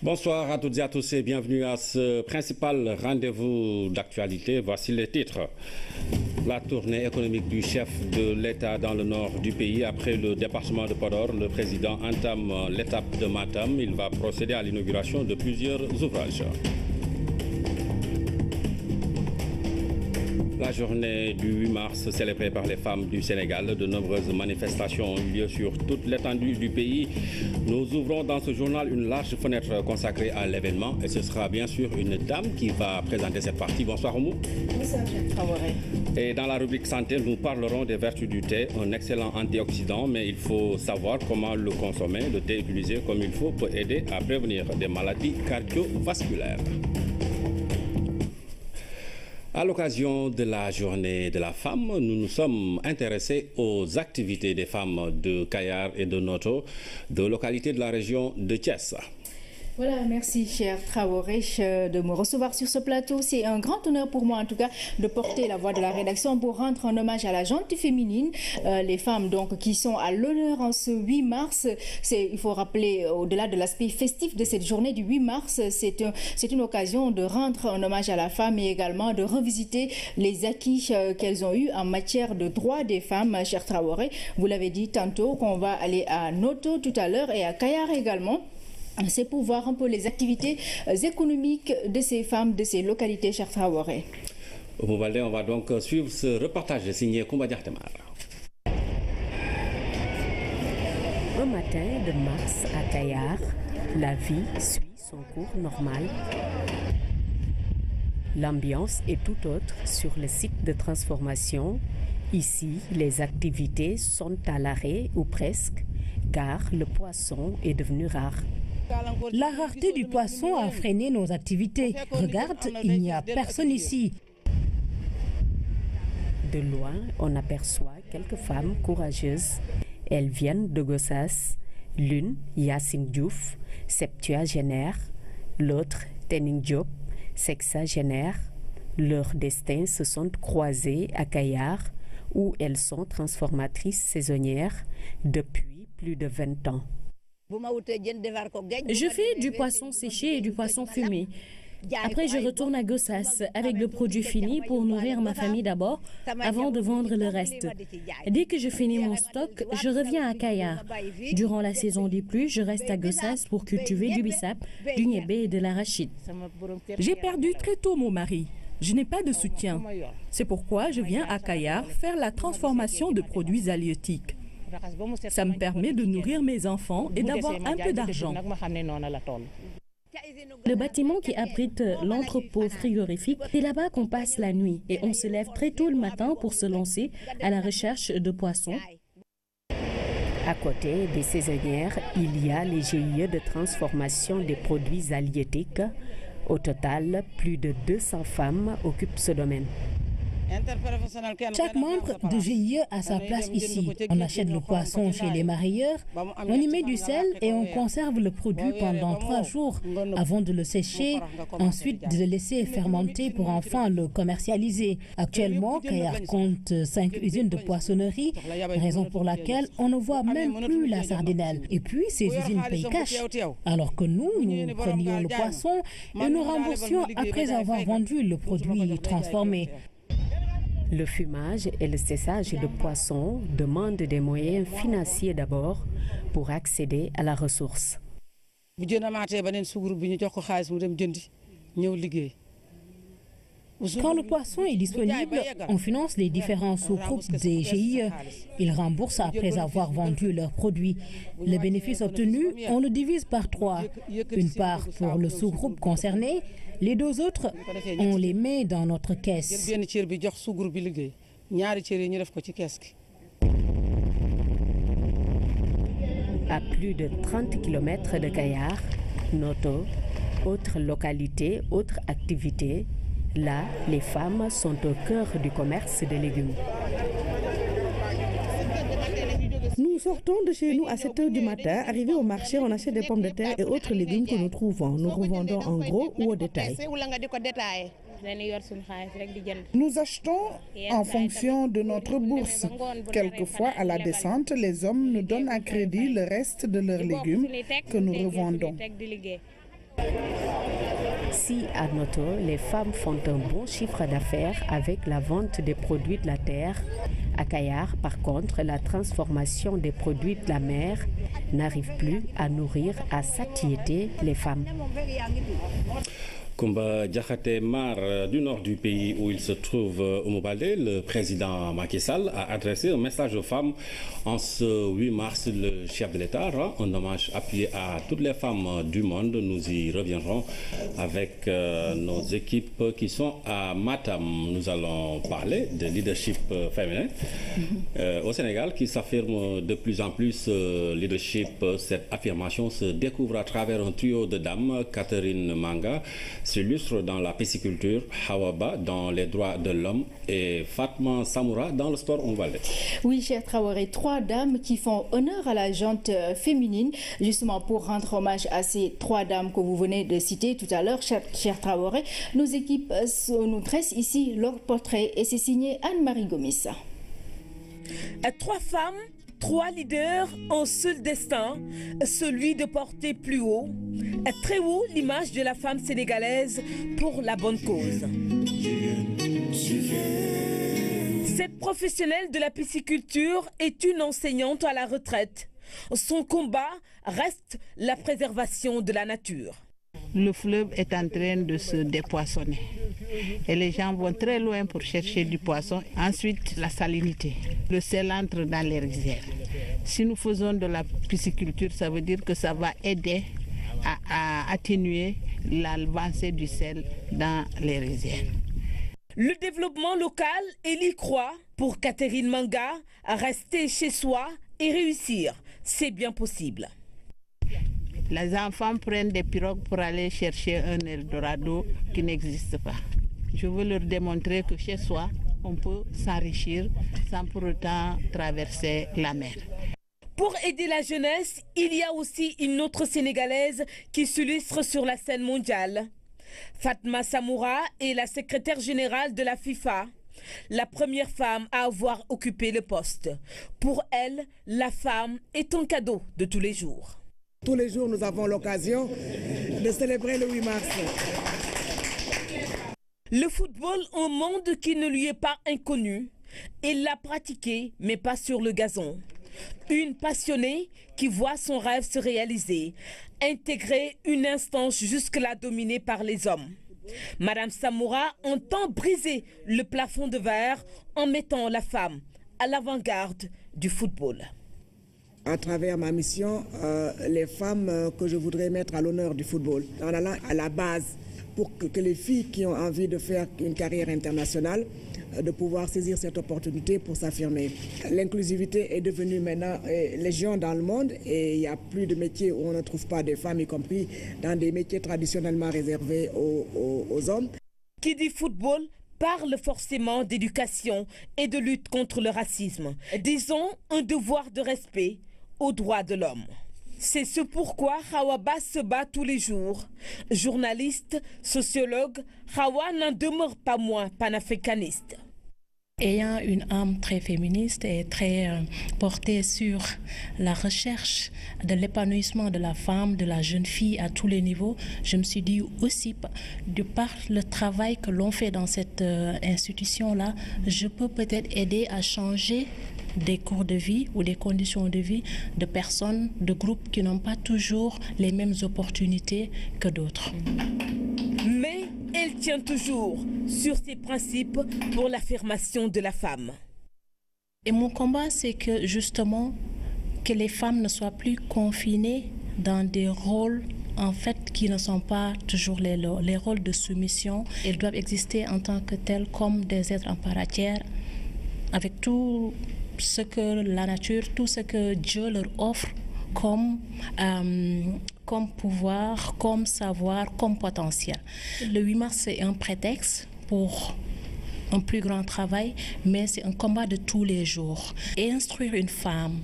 Bonsoir à toutes et à tous et bienvenue à ce principal rendez-vous d'actualité. Voici les titres. La tournée économique du chef de l'État dans le nord du pays. Après le département de Podor, le président entame l'étape de Matam. Il va procéder à l'inauguration de plusieurs ouvrages. La journée du 8 mars célébrée par les femmes du Sénégal, de nombreuses manifestations ont eu lieu sur toute l'étendue du pays. Nous ouvrons dans ce journal une large fenêtre consacrée à l'événement et ce sera bien sûr une dame qui va présenter cette partie. Bonsoir Oumou. Bonsoir, Favoré. Et dans la rubrique santé, nous parlerons des vertus du thé, un excellent antioxydant, mais il faut savoir comment le consommer. Le thé utilisé comme il faut peut aider à prévenir des maladies cardiovasculaires. À l'occasion de la journée de la femme, nous nous sommes intéressés aux activités des femmes de Kayar et de Noto, deux localités de la région de Thiès. Voilà, merci cher Traoré de me recevoir sur ce plateau. C'est un grand honneur pour moi en tout cas de porter la voix de la rédaction pour rendre un hommage à la gente féminine, les femmes donc qui sont à l'honneur en ce 8 mars. Il faut rappeler au-delà de l'aspect festif de cette journée du 8 mars, c'est une occasion de rendre un hommage à la femme et également de revisiter les acquis qu'elles ont eus en matière de droits des femmes, cher Traoré. Vous l'avez dit tantôt qu'on va aller à Noto tout à l'heure et à Kayar également. C'est pour voir un peu les activités économiques de ces femmes, de ces localités, cher Traoré. On va donc suivre ce reportage signé Koumba Diartemar. Un matin de mars à Kayar, la vie suit son cours normal. L'ambiance est tout autre sur le site de transformation. Ici, les activités sont à l'arrêt ou presque, car le poisson est devenu rare. La rareté du poisson a freiné nos activités. Regarde, il n'y a personne ici. De loin, on aperçoit quelques femmes courageuses. Elles viennent de Gossas. L'une, Yassine Diouf, septuagénaire. L'autre, Tening Diop, sexagénaire. Leurs destins se sont croisés à Kayar, où elles sont transformatrices saisonnières depuis plus de 20 ans. Je fais du poisson séché et du poisson fumé. Après, je retourne à Gossas avec le produit fini pour nourrir ma famille d'abord, avant de vendre le reste. Dès que je finis mon stock, je reviens à Kayar. Durant la saison des pluies, je reste à Gossas pour cultiver du bissap, du niébé et de l'arachide. J'ai perdu très tôt mon mari. Je n'ai pas de soutien. C'est pourquoi je viens à Kayar faire la transformation de produits halieutiques. Ça me permet de nourrir mes enfants et d'avoir un peu d'argent. Le bâtiment qui abrite l'entrepôt frigorifique, c'est là-bas qu'on passe la nuit et on se lève très tôt le matin pour se lancer à la recherche de poissons. À côté des saisonnières, il y a les GIE de transformation des produits halieutiques. Au total, plus de 200 femmes occupent ce domaine. Chaque membre de GIE a sa place ici. On achète le poisson chez les marailleurs, on y met du sel et on conserve le produit pendant 3 jours avant de le sécher, ensuite de le laisser fermenter pour enfin le commercialiser. Actuellement, Kayar compte 5 usines de poissonnerie, raison pour laquelle on ne voit même plus la sardinelle. Et puis, ces usines payent cash, alors que nous prenions le poisson et nous remboursions après avoir vendu le produit transformé. Le fumage et le séchage de poissons demandent des moyens financiers d'abord pour accéder à la ressource. Quand le poisson est disponible, on finance les différents sous-groupes des GIE. Ils remboursent après avoir vendu leurs produits. Le bénéfice obtenu, on le divise par 3. Une part pour le sous-groupe concerné, les 2 autres, on les met dans notre caisse. À plus de 30 km de Kayar, Noto, autre localité, autre activité, là, les femmes sont au cœur du commerce de légumes. Nous sortons de chez nous à 7 h du matin. Arrivés au marché, on achète des pommes de terre et autres légumes que nous trouvons. Nous revendons en gros ou au détail. Nous achetons en fonction de notre bourse. Quelquefois, à la descente, les hommes nous donnent à crédit le reste de leurs légumes que nous revendons. Si à Noto, les femmes font un bon chiffre d'affaires avec la vente des produits de la terre, à Kayar, par contre, la transformation des produits de la mer n'arrive plus à nourrir à satiété les femmes. Koumba Diakhaté Mar du nord du pays où il se trouve Oumoubalé, le président Macky Sall a adressé un message aux femmes en ce 8 mars. Le chef de l'État rend un hommage appuyé à toutes les femmes du monde. Nous y reviendrons avec nos équipes qui sont à Matam. Nous allons parler de leadership féminin au Sénégal qui s'affirme de plus en plus. Leadership, cette affirmation se découvre à travers un trio de dames. Catherine Manga s'illustre dans la pisciculture, Hawaba dans les droits de l'homme et Fatma Samoura dans le sport oumoubalais. Oui, cher Traoré, 3 dames qui font honneur à la gente féminine. Justement, pour rendre hommage à ces 3 dames que vous venez de citer tout à l'heure, cher Traoré, nos équipes nous dressent ici leur portrait et c'est signé Anne-Marie Gomis. 3 femmes, 3 leaders, un seul destin, celui de porter plus haut, très haut l'image de la femme sénégalaise pour la bonne cause. Cette professionnelle de la pisciculture est une enseignante à la retraite. Son combat reste la préservation de la nature. Le fleuve est en train de se dépoissonner et les gens vont très loin pour chercher du poisson. Ensuite, la salinité. Le sel entre dans les rizières. Si nous faisons de la pisciculture, ça veut dire que ça va aider à atténuer l'avancée du sel dans les rizières. Le développement local, elle y croit. Pour Catherine Manga, rester chez soi et réussir, c'est bien possible. Les enfants prennent des pirogues pour aller chercher un Eldorado qui n'existe pas. Je veux leur démontrer que chez soi, on peut s'enrichir sans pour autant traverser la mer. Pour aider la jeunesse, il y a aussi une autre Sénégalaise qui s'illustre sur la scène mondiale. Fatma Samoura est la secrétaire générale de la FIFA, la première femme à avoir occupé le poste. Pour elle, la femme est un cadeau de tous les jours. Tous les jours, nous avons l'occasion de célébrer le 8 mars. Le football, un monde qui ne lui est pas inconnu. Elle l'a pratiqué, mais pas sur le gazon. Une passionnée qui voit son rêve se réaliser, intégrer une instance jusque-là dominée par les hommes. Madame Samoura entend briser le plafond de verre en mettant la femme à l'avant-garde du football. À travers ma mission, les femmes que je voudrais mettre à l'honneur du football, en allant à la base pour que les filles qui ont envie de faire une carrière internationale, de pouvoir saisir cette opportunité pour s'affirmer. L'inclusivité est devenue maintenant légion dans le monde et il n'y a plus de métiers où on ne trouve pas de femmes, y compris dans des métiers traditionnellement réservés aux hommes. Qui dit football parle forcément d'éducation et de lutte contre le racisme. Disons un devoir de respect aux droits de l'homme. C'est ce pourquoi Hawaba se bat tous les jours. Journaliste, sociologue, Hawa n'en demeure pas moins panafricaniste. Ayant une âme très féministe et très portée sur la recherche de l'épanouissement de la femme, de la jeune fille à tous les niveaux, je me suis dit aussi, de par le travail que l'on fait dans cette institution-là, je peux peut-être aider à changer des cours de vie ou des conditions de vie de personnes, de groupes qui n'ont pas toujours les mêmes opportunités que d'autres. Mais elle tient toujours sur ses principes pour l'affirmation de la femme. Et mon combat, c'est que justement, que les femmes ne soient plus confinées dans des rôles en fait qui ne sont pas toujours les rôles de soumission. Elles doivent exister en tant que telles comme des êtres en part entière, avec tout ce que la nature, tout ce que Dieu leur offre comme pouvoir, comme savoir, comme potentiel. Le 8 mars, c'est un prétexte pour un plus grand travail, mais c'est un combat de tous les jours. Et instruire une femme,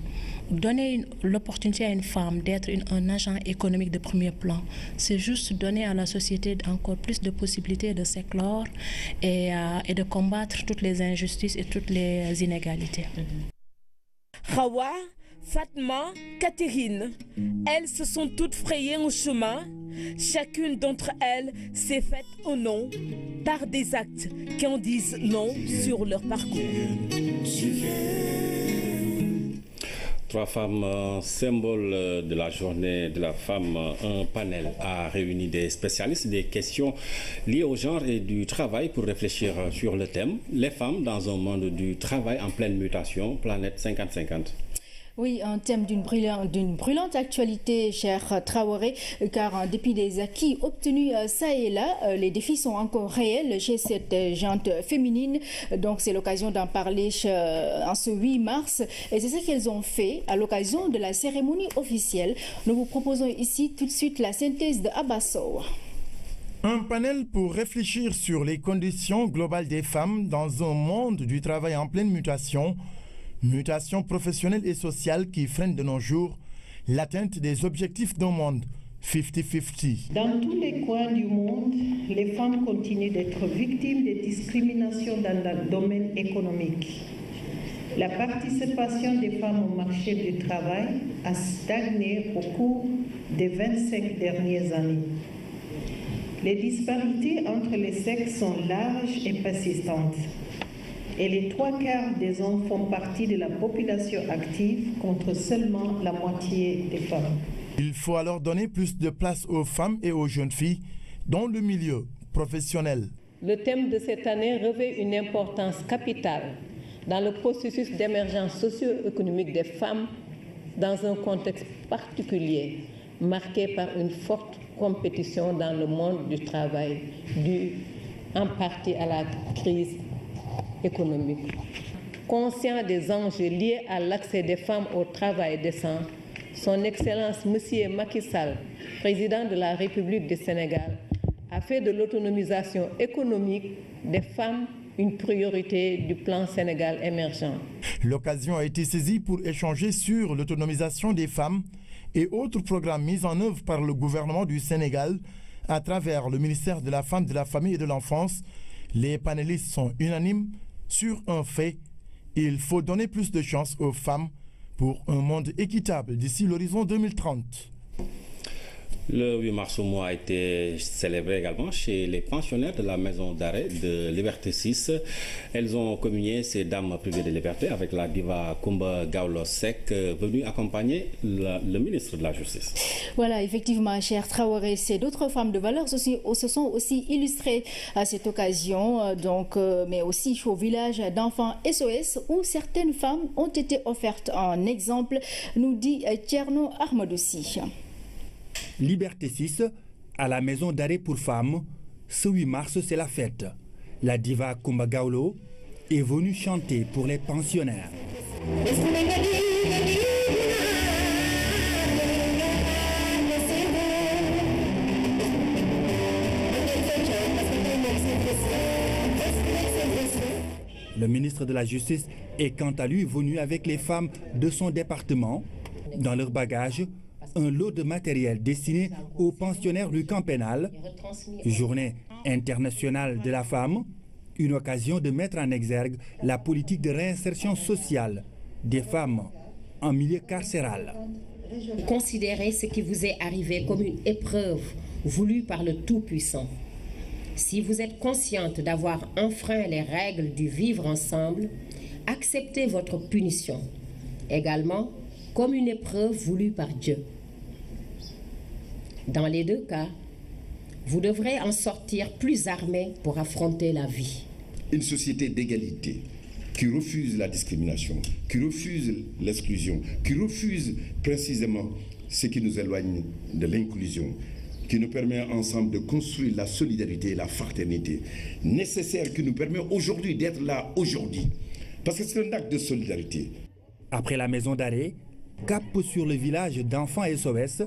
donner l'opportunité à une femme d'être un agent économique de premier plan, c'est juste donner à la société encore plus de possibilités de s'éclore et de combattre toutes les injustices et toutes les inégalités. Hawa, Fatma, Catherine, elles se sont toutes frayées un chemin chacune d'entre elles s'est faite au nom par des actes qui en disent long sur leur parcours. 3 femmes symboles de la journée de la femme. Un panel a réuni des spécialistes des questions liées au genre et du travail pour réfléchir sur le thème « Les femmes dans un monde du travail en pleine mutation, planète 50-50 ». Oui, un thème d'une brûlante actualité, cher Traoré, car en dépit des acquis obtenus ça et là, les défis sont encore réels chez cette gente féminine. Donc c'est l'occasion d'en parler en ce 8 mars. Et c'est ce qu'elles ont fait à l'occasion de la cérémonie officielle. Nous vous proposons ici tout de suite la synthèse de Abasso. Un panel pour réfléchir sur les conditions globales des femmes dans un monde du travail en pleine mutation. Mutation professionnelle et sociale qui freine de nos jours l'atteinte des objectifs d'un monde 50-50. Dans tous les coins du monde, les femmes continuent d'être victimes de discriminations dans le domaine économique. La participation des femmes au marché du travail a stagné au cours des 25 dernières années. Les disparités entre les sexes sont larges et persistantes. Et les 3/4 des hommes font partie de la population active contre seulement la moitié des femmes. Il faut alors donner plus de place aux femmes et aux jeunes filles dans le milieu professionnel. Le thème de cette année revêt une importance capitale dans le processus d'émergence socio-économique des femmes dans un contexte particulier marqué par une forte compétition dans le monde du travail due en partie à la crise économique. Conscient des enjeux liés à l'accès des femmes au travail décent, Son Excellence M. Macky Sall, président de la République du Sénégal, a fait de l'autonomisation économique des femmes une priorité du plan Sénégal émergent. L'occasion a été saisie pour échanger sur l'autonomisation des femmes et autres programmes mis en œuvre par le gouvernement du Sénégal à travers le ministère de la Femme, de la Famille et de l'Enfance. Les panélistes sont unanimes sur un fait: il faut donner plus de chance aux femmes pour un monde équitable d'ici l'horizon 2030. Le 8 mars au mois a été célébré également chez les pensionnaires de la maison d'arrêt de Liberté 6. Elles ont communié ces dames privées de liberté avec la diva Kumba Gawlo Seck, venue accompagner le ministre de la Justice. Voilà, effectivement, cher Traoré, c'est d'autres femmes de valeur se sont aussi illustrées à cette occasion, mais aussi au village d'enfants SOS où certaines femmes ont été offertes en exemple, nous dit Tierno Ahmadoussi. Liberté 6, à la maison d'arrêt pour femmes, ce 8 mars, c'est la fête. La diva Kumba Gawlo est venue chanter pour les pensionnaires. Le ministre de la Justice est quant à lui venu avec les femmes de son département. Dans leur bagage, un lot de matériel destiné aux pensionnaires du camp pénal. Journée internationale de la femme, une occasion de mettre en exergue la politique de réinsertion sociale des femmes en milieu carcéral. Considérez ce qui vous est arrivé comme une épreuve voulue par le Tout-Puissant. Si vous êtes consciente d'avoir enfreint les règles du vivre ensemble, acceptez votre punition, également comme une épreuve voulue par Dieu. Dans les deux cas, vous devrez en sortir plus armés pour affronter la vie. Une société d'égalité qui refuse la discrimination, qui refuse l'exclusion, qui refuse précisément ce qui nous éloigne de l'inclusion, qui nous permet ensemble de construire la solidarité et la fraternité nécessaire, qui nous permet aujourd'hui d'être là aujourd'hui. Parce que c'est un acte de solidarité. Après la maison d'arrêt, cap sur le village d'enfants SOS.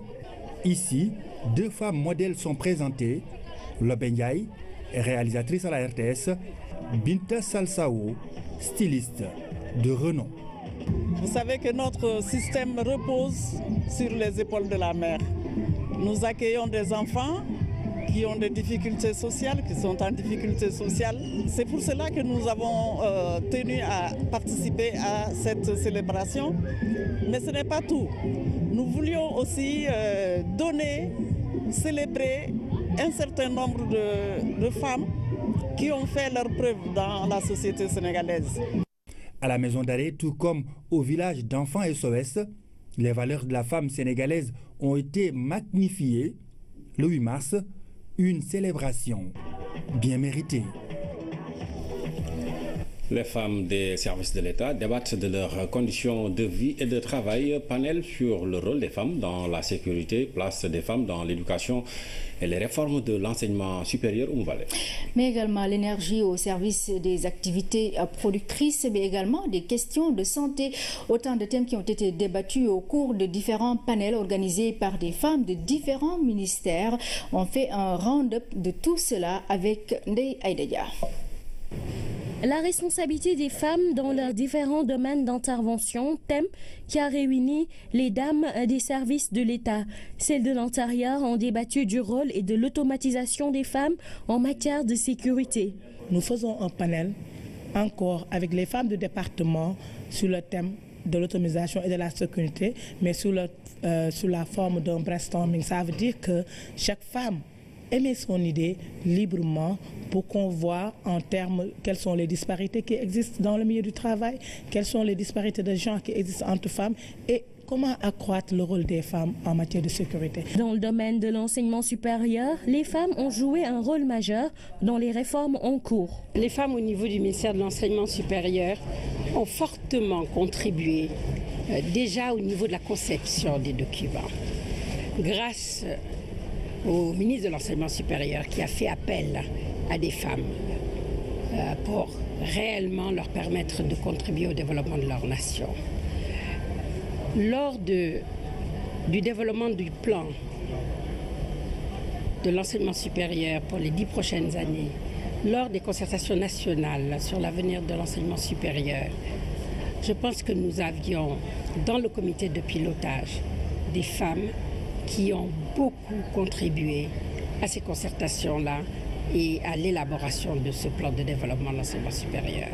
Ici, 2 femmes modèles sont présentées. Lobe Ndiaye, réalisatrice à la RTS, Binta Salsao, styliste de renom. Vous savez que notre système repose sur les épaules de la mère. Nous accueillons des enfants qui ont des difficultés sociales, qui sont en difficulté sociale. C'est pour cela que nous avons tenu à participer à cette célébration. Mais ce n'est pas tout. Nous voulions aussi donner célébrer un certain nombre de femmes qui ont fait leur preuve dans la société sénégalaise. À la maison d'arrêt, tout comme au village d'enfants SOS, les valeurs de la femme sénégalaise ont été magnifiées. Le 8 mars, une célébration bien méritée. Les femmes des services de l'État débattent de leurs conditions de vie et de travail. Panel sur le rôle des femmes dans la sécurité, place des femmes dans l'éducation et les réformes de l'enseignement supérieur au Mouvalé. Mais également l'énergie au service des activités productrices, mais également des questions de santé. Autant de thèmes qui ont été débattus au cours de différents panels organisés par des femmes de différents ministères. On fait un round-up de tout cela avec Ndeye Aïdaya. La responsabilité des femmes dans leurs différents domaines d'intervention, thème qui a réuni les dames des services de l'État. Celles de l'intérieur ont débattu du rôle et de l'automatisation des femmes en matière de sécurité. Nous faisons un panel encore avec les femmes du département sur le thème de l'automatisation et de la sécurité, mais sous la forme d'un brainstorming. Ça veut dire que chaque femme émet son idée librement pour qu'on voit en termes quelles sont les disparités qui existent dans le milieu du travail, quelles sont les disparités de genre qui existent entre femmes et comment accroître le rôle des femmes en matière de sécurité. Dans le domaine de l'enseignement supérieur, les femmes ont joué un rôle majeur dans les réformes en cours. Les femmes au niveau du ministère de l'enseignement supérieur ont fortement contribué déjà au niveau de la conception des documents. Grâce au ministre de l'enseignement supérieur qui a fait appel à des femmes pour réellement leur permettre de contribuer au développement de leur nation. Lors du développement du plan de l'enseignement supérieur pour les 10 prochaines années, lors des concertations nationales sur l'avenir de l'enseignement supérieur, je pense que nous avions dans le comité de pilotage des femmes qui ont beaucoup contribué à ces concertations-là et à l'élaboration de ce plan de développement de l'enseignement supérieur.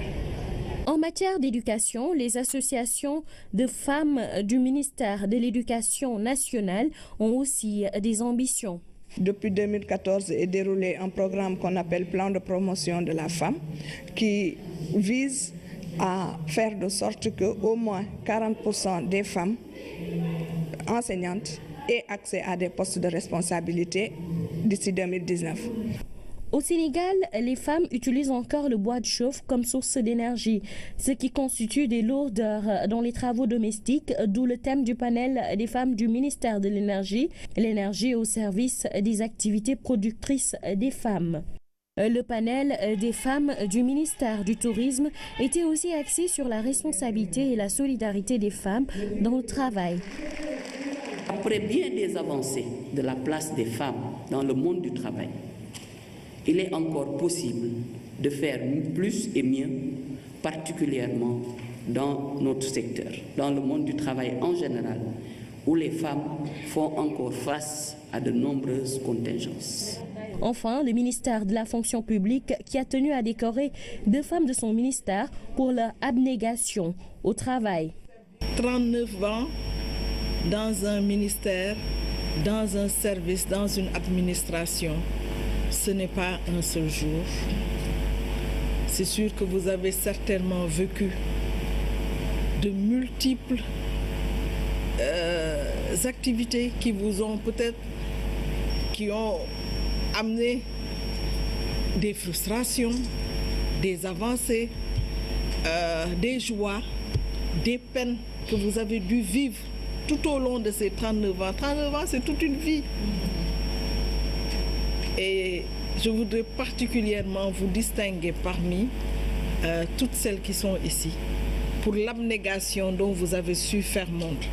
En matière d'éducation, les associations de femmes du ministère de l'Éducation nationale ont aussi des ambitions. Depuis 2014 est déroulé un programme qu'on appelle Plan de promotion de la femme qui vise à faire de sorte qu'au moins 40% des femmes enseignantes aient accès à des postes de responsabilité d'ici 2019. Au Sénégal, les femmes utilisent encore le bois de chauffe comme source d'énergie, ce qui constitue des lourdeurs dans les travaux domestiques, d'où le thème du panel des femmes du ministère de l'Énergie, l'énergie au service des activités productrices des femmes. Le panel des femmes du ministère du Tourisme était aussi axé sur la responsabilité et la solidarité des femmes dans le travail. Après bien des avancées de la place des femmes dans le monde du travail, il est encore possible de faire plus et mieux, particulièrement dans notre secteur, dans le monde du travail en général, où les femmes font encore face à de nombreuses contingences. Enfin, le ministère de la fonction publique qui a tenu à décorer 2 femmes de son ministère pour leur abnégation au travail. 39 ans dans un ministère, dans un service, dans une administration, ce n'est pas un seul jour. C'est sûr que vous avez certainement vécu de multiples activités qui vous ont qui ont amené des frustrations, des avancées, des joies, des peines que vous avez dû vivre tout au long de ces 39 ans. 39 ans, c'est toute une vie. Et je voudrais particulièrement vous distinguer parmi toutes celles qui sont ici pour l'abnégation dont vous avez su faire montre.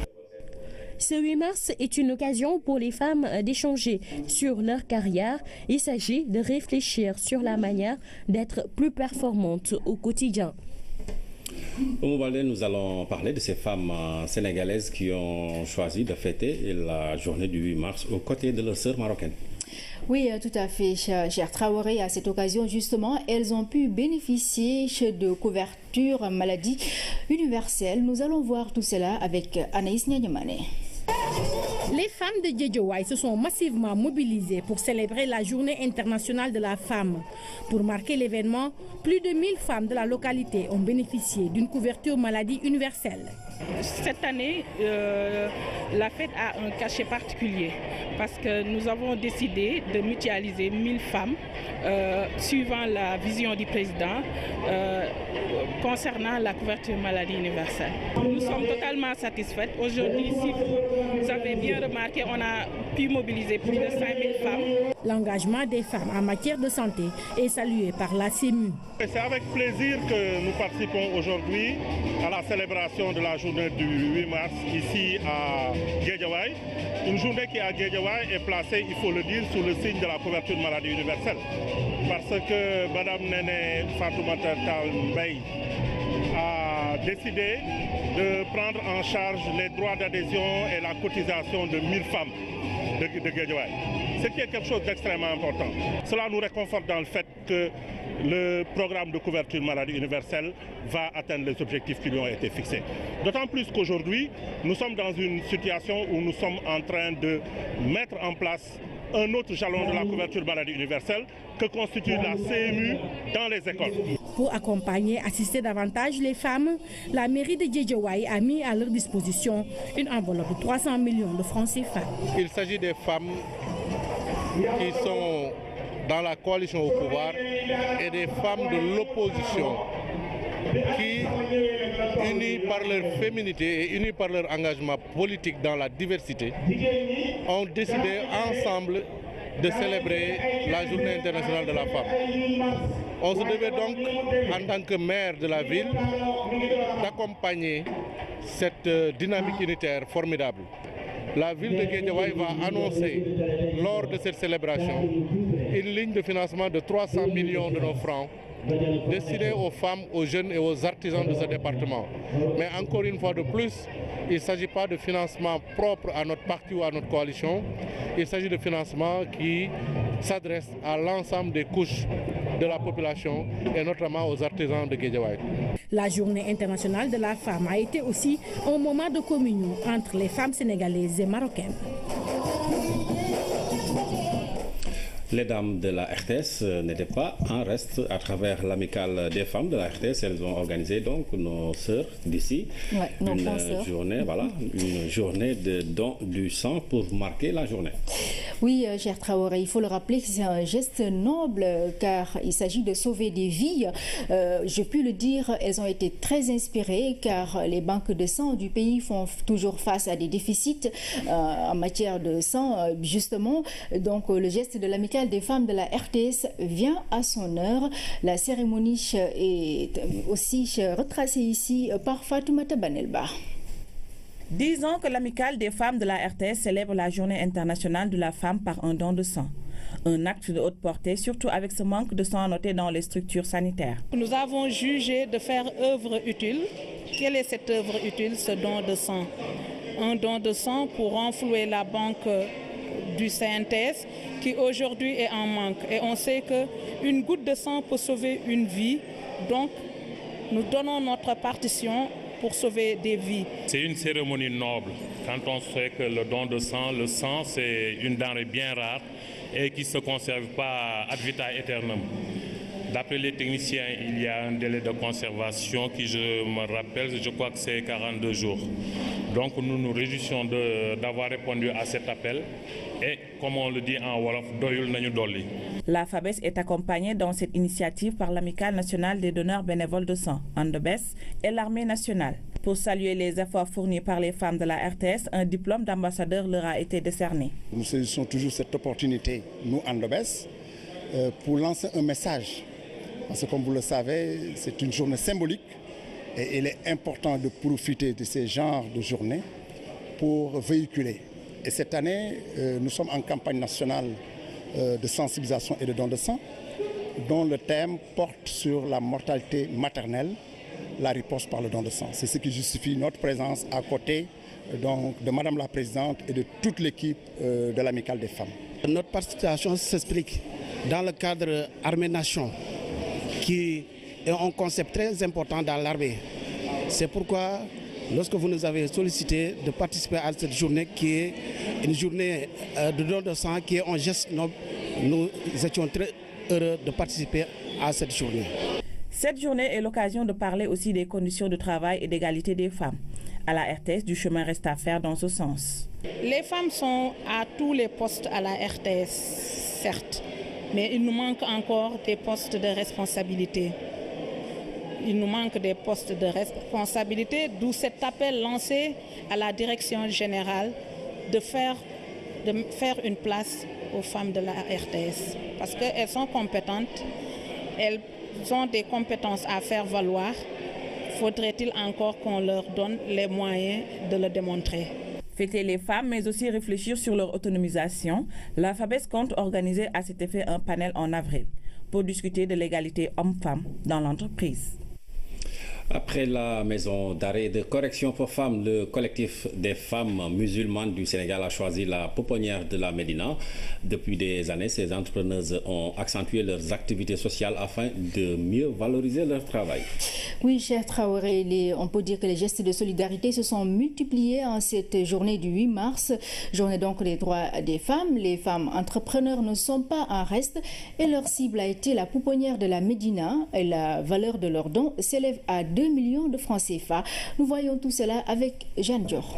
Ce 8 mars est une occasion pour les femmes d'échanger sur leur carrière. Il s'agit de réfléchir sur la manière d'être plus performantes au quotidien. Au Mouvalé, nous allons parler de ces femmes sénégalaises qui ont choisi de fêter la journée du 8 mars aux côtés de leurs sœurs marocaines. Oui, tout à fait, cher Traoré. À cette occasion, justement, elles ont pu bénéficier de couverture maladie universelle. Nous allons voir tout cela avec Anaïs Nianyamane. Les femmes de Guédiawaye se sont massivement mobilisées pour célébrer la Journée internationale de la femme. Pour marquer l'événement, plus de 1000 femmes de la localité ont bénéficié d'une couverture maladie universelle. Cette année, la fête a un cachet particulier parce que nous avons décidé de mutualiser 1000 femmes suivant la vision du président concernant la couverture maladie universelle. Nous sommes totalement satisfaites. Aujourd'hui, si vous avez bien remarqué, on a pu mobiliser plus de 5000 femmes. L'engagement des femmes en matière de santé est salué par la CEMU. C'est avec plaisir que nous participons aujourd'hui à la célébration de la journée du 8 mars ici à Guédiawaye. Une journée qui à Guédiawaye est placée, il faut le dire, sous le signe de la couverture maladie universelle. Parce que Mme Néné Fatoumata Tall Mbaye a décidé de prendre en charge les droits d'adhésion et la cotisation de 1000 femmes de Guédiawaye. Ce qui est quelque chose d'extrêmement important. Cela nous réconforte dans le fait que le programme de couverture maladie universelle va atteindre les objectifs qui lui ont été fixés. D'autant plus qu'aujourd'hui, nous sommes dans une situation où nous sommes en train de mettre en place un autre jalon de la couverture maladie universelle que constitue la CMU dans les écoles. Pour accompagner, assister davantage les femmes, la mairie de Guédiawaye a mis à leur disposition une enveloppe de 300 millions de francs CFA. Il s'agit des femmes qui sont dans la coalition au pouvoir et des femmes de l'opposition qui, unies par leur féminité et unies par leur engagement politique dans la diversité, ont décidé ensemble de célébrer la Journée internationale de la femme. On se devait donc, en tant que maire de la ville, d'accompagner cette dynamique unitaire formidable. La ville de Guédiawaye va annoncer, lors de cette célébration, une ligne de financement de 300 millions de nos francs destinée aux femmes, aux jeunes et aux artisans de ce département. Mais encore une fois de plus, il ne s'agit pas de financement propre à notre parti ou à notre coalition. Il s'agit de financement qui s'adresse à l'ensemble des couches de la population et notamment aux artisans de Guédiawaye. La Journée internationale de la femme a été aussi un moment de communion entre les femmes sénégalaises et marocaines. Les dames de la RTS n'étaient pas en reste à travers l'amicale des femmes de la RTS. Elles ont organisé donc nos sœurs d'ici une journée de don du sang pour marquer la journée. Oui, cher Traoré, il faut le rappeler que c'est un geste noble car il s'agit de sauver des vies. Je puis le dire, elles ont été très inspirées car les banques de sang du pays font toujours face à des déficits en matière de sang, justement. Donc le geste de l'amicale des femmes de la RTS vient à son heure. La cérémonie est aussi retracée ici par Fatoumata Banelba. 10 ans que l'amicale des femmes de la RTS célèbre la Journée internationale de la femme par un don de sang. Un acte de haute portée, surtout avec ce manque de sang noté dans les structures sanitaires. Nous avons jugé de faire œuvre utile. Quelle est cette œuvre utile, ce don de sang? Un don de sang pour renflouer la banque du CNTS qui aujourd'hui est en manque. Et on sait qu'une goutte de sang peut sauver une vie. Donc, nous donnons notre partition pour sauver des vies. C'est une cérémonie noble. Quand on sait que le don de sang, le sang, c'est une denrée bien rare et qui ne se conserve pas ad vitam aeternam. D'après les techniciens, il y a un délai de conservation qui, je me rappelle, je crois que c'est 42 jours. Donc nous nous réjouissons d'avoir répondu à cet appel et, comme on le dit en Wolof, doyul nañu dolli. La FABES est accompagnée dans cette initiative par l'Amicale nationale des donneurs bénévoles de sang, Andebes, et l'Armée nationale. Pour saluer les efforts fournis par les femmes de la RTS, un diplôme d'ambassadeur leur a été décerné. Nous saisissons toujours cette opportunité, nous, Andebes, pour lancer un message. Parce que comme vous le savez, c'est une journée symbolique et il est important de profiter de ces genres de journées pour véhiculer. Et cette année, nous sommes en campagne nationale de sensibilisation et de don de sang, dont le thème porte sur la mortalité maternelle, la riposte par le don de sang. C'est ce qui justifie notre présence à côté donc, de Madame la Présidente et de toute l'équipe de l'Amicale des femmes. Notre participation s'explique dans le cadre Armée-Nation, qui est un concept très important dans l'armée. C'est pourquoi lorsque vous nous avez sollicité de participer à cette journée qui est une journée de don de sang, qui est un geste noble. Nous étions très heureux de participer à cette journée. Cette journée est l'occasion de parler aussi des conditions de travail et d'égalité des femmes. À la RTS, du chemin reste à faire dans ce sens. Les femmes sont à tous les postes à la RTS, certes, mais il nous manque encore des postes de responsabilité. Il nous manque des postes de responsabilité, d'où cet appel lancé à la direction générale de faire une place aux femmes de la RTS. Parce qu'elles sont compétentes, elles ont des compétences à faire valoir. Faudrait-il encore qu'on leur donne les moyens de le démontrer? Fêter les femmes, mais aussi réfléchir sur leur autonomisation, la FABES compte organiser à cet effet un panel en avril pour discuter de l'égalité homme-femme dans l'entreprise. Après la maison d'arrêt de correction pour femmes, le collectif des femmes musulmanes du Sénégal a choisi la pouponnière de la Médina. Depuis des années, ces entrepreneuses ont accentué leurs activités sociales afin de mieux valoriser leur travail. Oui, cher Traoré, on peut dire que les gestes de solidarité se sont multipliés en cette journée du 8 mars, journée donc des droits des femmes. Les femmes entrepreneurs ne sont pas en reste et leur cible a été la pouponnière de la Médina et la valeur de leurs dons s'élève à 2 millions de francs CFA. Nous voyons tout cela avec Jeanne Dior.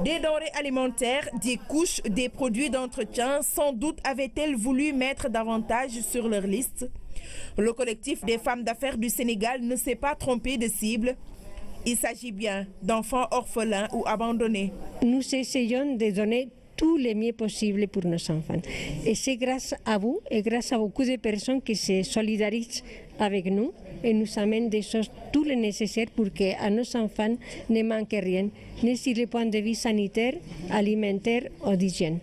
Des denrées alimentaires, des couches, des produits d'entretien, sans doute avaient-elles voulu mettre davantage sur leur liste. Le collectif des femmes d'affaires du Sénégal ne s'est pas trompé de cible. Il s'agit bien d'enfants orphelins ou abandonnés. Nous essayons de donner tous les mieux possibles pour nos enfants. Et c'est grâce à vous et grâce à beaucoup de personnes qui se solidarisent avec nous et nous amènent des choses, tout le nécessaire pour qu'à nos enfants ne manque rien, ni sur le point de vue sanitaire, alimentaire ou d'hygiène.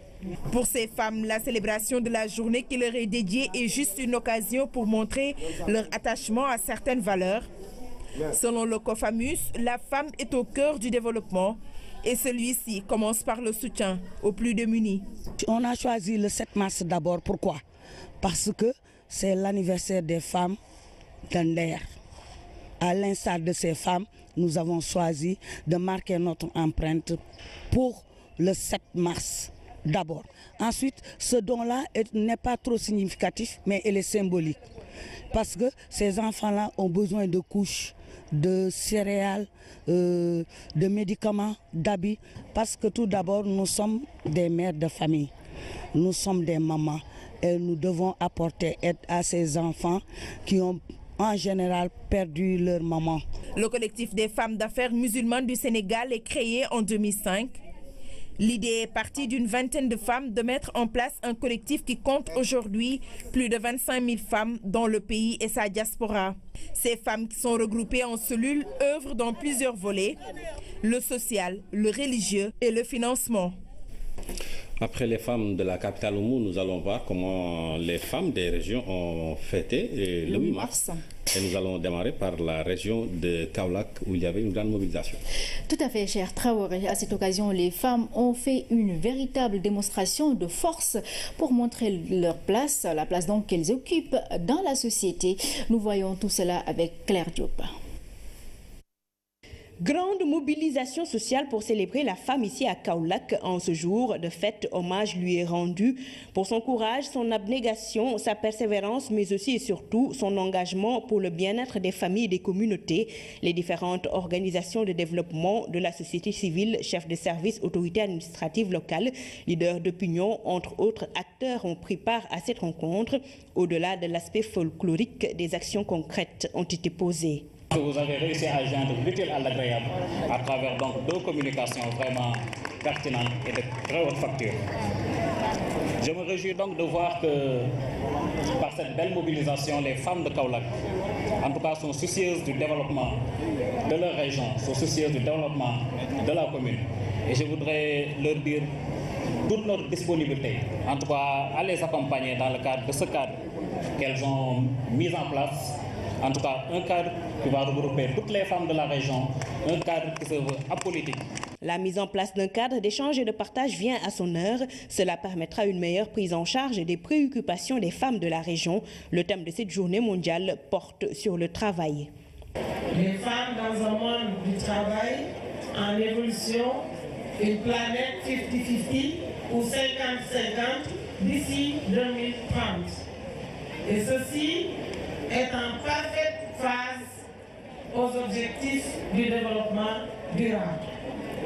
Pour ces femmes, la célébration de la journée qui leur est dédiée est juste une occasion pour montrer leur attachement à certaines valeurs. Selon le COFAMUS, la femme est au cœur du développement et celui-ci commence par le soutien aux plus démunis. On a choisi le 7 mars d'abord. Pourquoi? Parce que c'est l'anniversaire des femmes d'Ander. À l'instar de ces femmes, nous avons choisi de marquer notre empreinte pour le 7 mars d'abord. Ensuite, ce don-là n'est pas trop significatif, mais il est symbolique. Parce que ces enfants-là ont besoin de couches, de céréales, de médicaments, d'habits. Parce que tout d'abord, nous sommes des mères de famille. Nous sommes des mamans. Et nous devons apporter aide à ces enfants qui ont en général perdu leur maman. Le collectif des femmes d'affaires musulmanes du Sénégal est créé en 2005. L'idée est partie d'une vingtaine de femmes de mettre en place un collectif qui compte aujourd'hui plus de 25 000 femmes dans le pays et sa diaspora. Ces femmes qui sont regroupées en cellules œuvrent dans plusieurs volets, le social, le religieux et le financement. Après les femmes de la capitale Oumou, nous allons voir comment les femmes des régions ont fêté le 8 mars. Et nous allons démarrer par la région de Kaolack où il y avait une grande mobilisation. Tout à fait, cher Traoré. À cette occasion, les femmes ont fait une véritable démonstration de force pour montrer leur place, la place donc qu'elles occupent dans la société. Nous voyons tout cela avec Claire Diop. Grande mobilisation sociale pour célébrer la femme ici à Kaolack. En ce jour de fête, hommage lui est rendu pour son courage, son abnégation, sa persévérance, mais aussi et surtout son engagement pour le bien-être des familles et des communautés. Les différentes organisations de développement de la société civile, chefs de service, autorités administratives locales, leaders d'opinion, entre autres acteurs ont pris part à cette rencontre. Au-delà de l'aspect folklorique, des actions concrètes ont été posées. Vous avez réussi à joindre l'utile à l'agréable à travers donc 2 communications vraiment pertinentes et de très haute facture. Je me réjouis donc de voir que par cette belle mobilisation, les femmes de Kaolack, en tout cas, sont soucieuses du développement de leur région, sont soucieuses du développement de la commune. Et je voudrais leur dire toute notre disponibilité, en tout cas à les accompagner dans le cadre de ce cadre qu'elles ont mis en place. En tout cas, un cadre qui va regrouper toutes les femmes de la région, un cadre qui se veut apolitique. La mise en place d'un cadre d'échange et de partage vient à son heure. Cela permettra une meilleure prise en charge des préoccupations des femmes de la région. Le thème de cette journée mondiale porte sur le travail. Les femmes dans un monde du travail en évolution, une planète 50-50 ou 50-50 d'ici 2030. Et ceci est en parfaite phase aux objectifs du développement durable.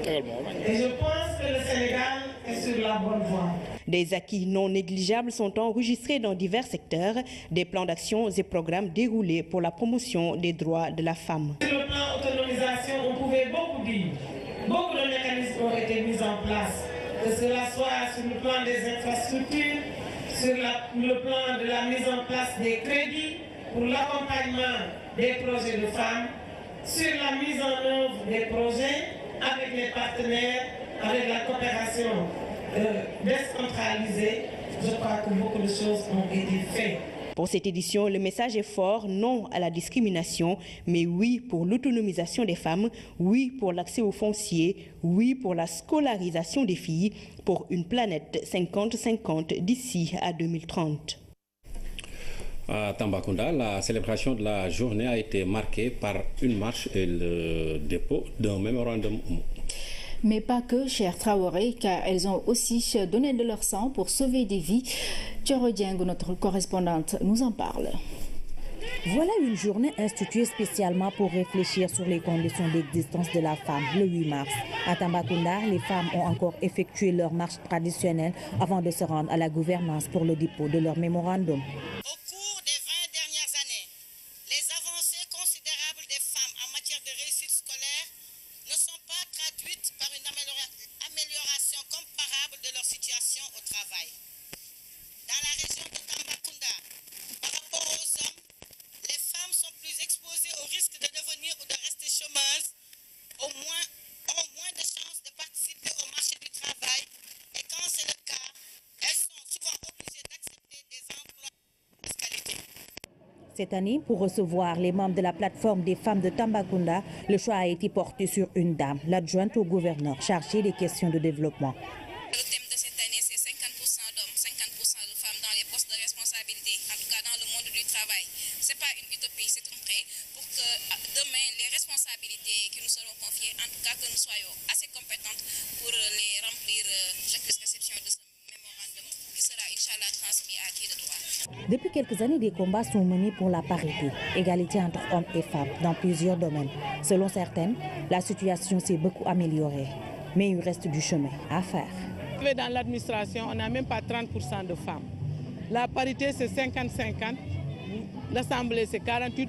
Et je pense que le Sénégal est sur la bonne voie. Des acquis non négligeables sont enregistrés dans divers secteurs, des plans d'action et programmes déroulés pour la promotion des droits de la femme. Sur le plan autonomisation, on pouvait beaucoup dire. Beaucoup de mécanismes ont été mis en place, que cela soit sur le plan des infrastructures, sur le plan de la mise en place des crédits pour l'accompagnement des projets de femmes, sur la mise en œuvre des projets avec les partenaires, avec la coopération décentralisée. Je crois que beaucoup de choses ont été faites. Pour cette édition, le message est fort, non à la discrimination, mais oui pour l'autonomisation des femmes, oui pour l'accès au foncier, oui pour la scolarisation des filles, pour une planète 50-50 d'ici à 2030. À Tambacounda, la célébration de la journée a été marquée par une marche et le dépôt d'un mémorandum. Mais pas que, cher Traoré, car elles ont aussi donné de leur sang pour sauver des vies. Thioro Dieng, notre correspondante, nous en parle. Voilà une journée instituée spécialement pour réfléchir sur les conditions d'existence de la femme, le 8 mars. À Tambacounda, les femmes ont encore effectué leur marche traditionnelle avant de se rendre à la gouvernance pour le dépôt de leur mémorandum. Cette année, pour recevoir les membres de la plateforme des femmes de Tambacounda, le choix a été porté sur une dame, l'adjointe au gouverneur, chargée des questions de développement. Le thème de cette année, c'est 50% d'hommes, 50% de femmes dans les postes de responsabilité, en tout cas dans le monde du travail. Ce n'est pas une utopie, c'est un prêt pour que demain, les responsabilités qui nous seront confiées, en tout cas que nous soyons assez compétentes pour les remplir. J'accuse réception de ce mémorandum qui sera, Inch'Allah, transmis à qui de droit. Depuis quelques années, des combats sont menés pour la parité, égalité entre hommes et femmes dans plusieurs domaines. Selon certaines, la situation s'est beaucoup améliorée, mais il reste du chemin à faire. Dans l'administration, on n'a même pas 30% de femmes. La parité, c'est 50-50. L'Assemblée, c'est 48%.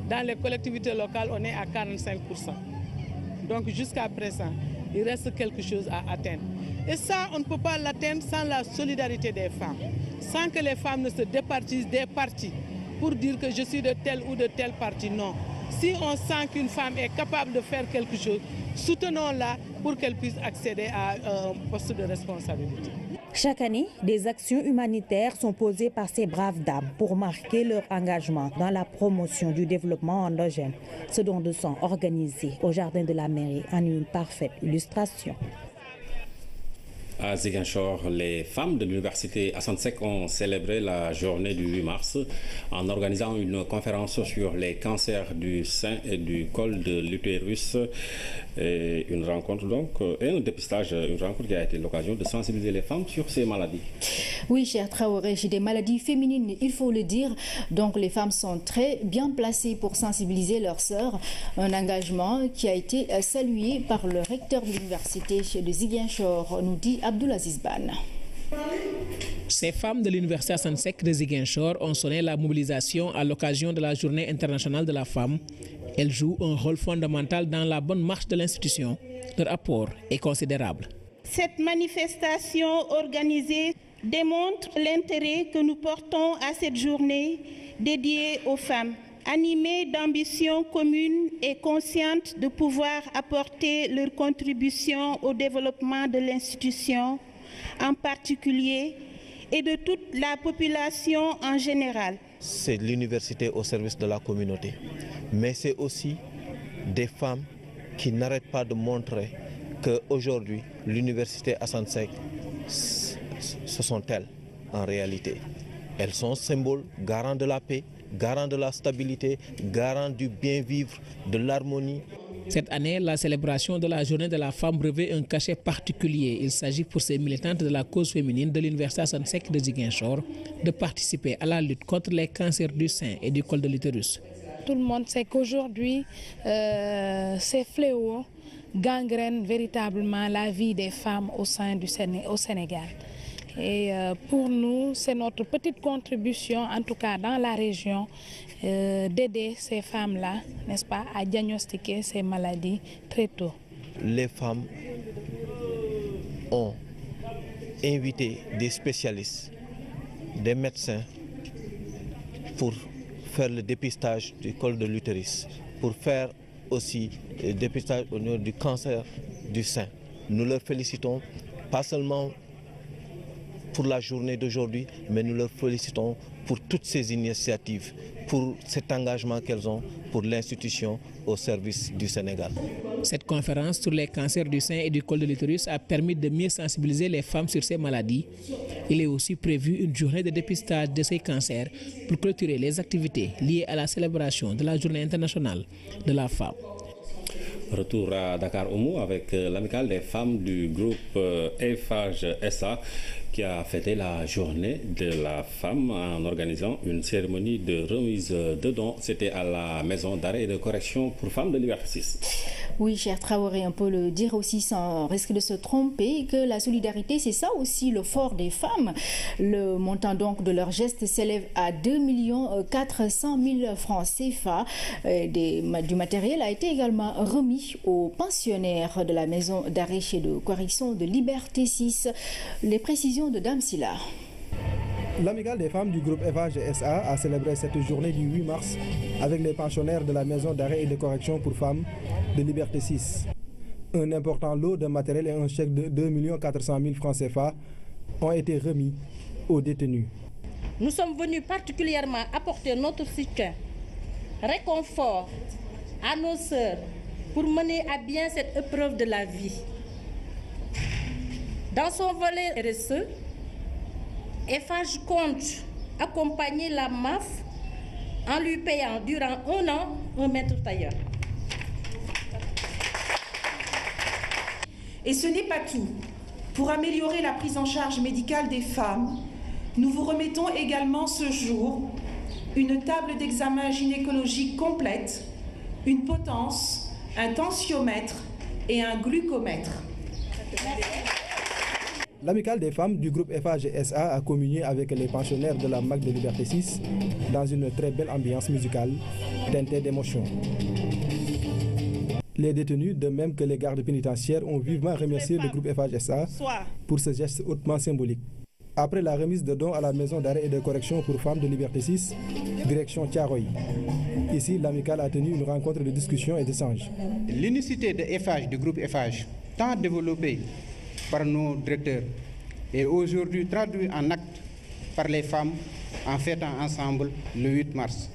Dans les collectivités locales, on est à 45%. Donc jusqu'à présent, il reste quelque chose à atteindre. Et ça, on ne peut pas l'atteindre sans la solidarité des femmes, sans que les femmes ne se départissent des partis pour dire que je suis de tel ou de tel parti. Non. Si on sent qu'une femme est capable de faire quelque chose, soutenons-la pour qu'elle puisse accéder à un poste de responsabilité. Chaque année, des actions humanitaires sont posées par ces braves dames pour marquer leur engagement dans la promotion du développement endogène. Ce don de sang organisé au jardin de la mairie en est une parfaite illustration. À Ziguinchor, les femmes de l'université Assane Seck ont célébré la journée du 8 mars en organisant une conférence sur les cancers du sein et du col de l'utérus. Et une rencontre donc, et un dépistage, une rencontre qui a été l'occasion de sensibiliser les femmes sur ces maladies. Oui, cher Traoré, j'ai des maladies féminines, il faut le dire. Donc les femmes sont très bien placées pour sensibiliser leurs sœurs. Un engagement qui a été salué par le recteur de l'université de Ziguinchor, nous dit Abdoulaziz Ban. Ces femmes de l'université Assane Seck de Ziguinchor ont sonné la mobilisation à l'occasion de la Journée internationale de la femme. Elles jouent un rôle fondamental dans la bonne marche de l'institution. Leur apport est considérable. Cette manifestation organisée démontre l'intérêt que nous portons à cette journée dédiée aux femmes. Animées d'ambitions communes et conscientes de pouvoir apporter leur contribution au développement de l'institution, en particulier, et de toute la population en général. C'est l'université au service de la communauté, mais c'est aussi des femmes qui n'arrêtent pas de montrer qu'aujourd'hui, l'université Assane Seck, ce sont elles en réalité. Elles sont symboles, garants de la paix, garants de la stabilité, garants du bien vivre, de l'harmonie. Cette année, la célébration de la journée de la femme revêt un cachet particulier. Il s'agit pour ces militantes de la cause féminine de l'Université Assane Seck de Ziguinchor de participer à la lutte contre les cancers du sein et du col de l'utérus. Tout le monde sait qu'aujourd'hui, ces fléaux gangrènent véritablement la vie des femmes au Sénégal. Et pour nous, c'est notre petite contribution, en tout cas dans la région, d'aider ces femmes-là, n'est-ce pas, à diagnostiquer ces maladies très tôt. Les femmes ont invité des spécialistes, des médecins pour faire le dépistage du col de l'utérus, pour faire aussi le dépistage au niveau du cancer du sein. Nous leur félicitons, pas seulement pour la journée d'aujourd'hui, mais nous leur félicitons pour toutes ces initiatives, pour cet engagement qu'elles ont pour l'institution au service du Sénégal. Cette conférence sur les cancers du sein et du col de l'utérus a permis de mieux sensibiliser les femmes sur ces maladies. Il est aussi prévu une journée de dépistage de ces cancers pour clôturer les activités liées à la célébration de la Journée internationale de la femme. Retour à Dakar Oumou avec l'amicale des femmes du groupe Eiffage SA qui a fêté la journée de la femme en organisant une cérémonie de remise de dons. C'était à la maison d'arrêt et de correction pour femmes de Liberté 6. Oui, cher Traoré, on peut le dire aussi sans risque de se tromper, que la solidarité, c'est ça aussi le fort des femmes. Le montant donc de leur geste s'élève à 2 400 000 francs CFA. Du matériel a été également remis aux pensionnaires de la maison d'arrêt et de correction de Liberté 6. Les précisions de Dame Silla. L'amicale des femmes du groupe Eiffage SA a célébré cette journée du 8 mars avec les pensionnaires de la maison d'arrêt et de correction pour femmes de Liberté 6. Un important lot de matériel et un chèque de 2 400 000 francs CFA ont été remis aux détenus. Nous sommes venus particulièrement apporter notre soutien, réconfort à nos sœurs pour mener à bien cette épreuve de la vie. Dans son volet RSE, Eiffage compte accompagner la MAF en lui payant durant 1 an un maître tailleur. Et ce n'est pas tout. Pour améliorer la prise en charge médicale des femmes, nous vous remettons également ce jour une table d'examen gynécologique complète, une potence, un tensiomètre et un glucomètre. L'amicale des femmes du groupe Eiffage SA a communié avec les pensionnaires de la MAC de Liberté 6 dans une très belle ambiance musicale teintée d'émotion. Les détenus, de même que les gardes pénitentiaires, ont vivement remercié le groupe Eiffage SA pour ce geste hautement symbolique. Après la remise de dons à la maison d'arrêt et de correction pour femmes de Liberté 6, direction Thiaroye. Ici, l'amicale a tenu une rencontre de discussion et d'échange. L'unicité de Eiffage, du groupe Eiffage, tant développée par nos directeurs et aujourd'hui traduit en actes par les femmes en fêtant ensemble le 8 mars.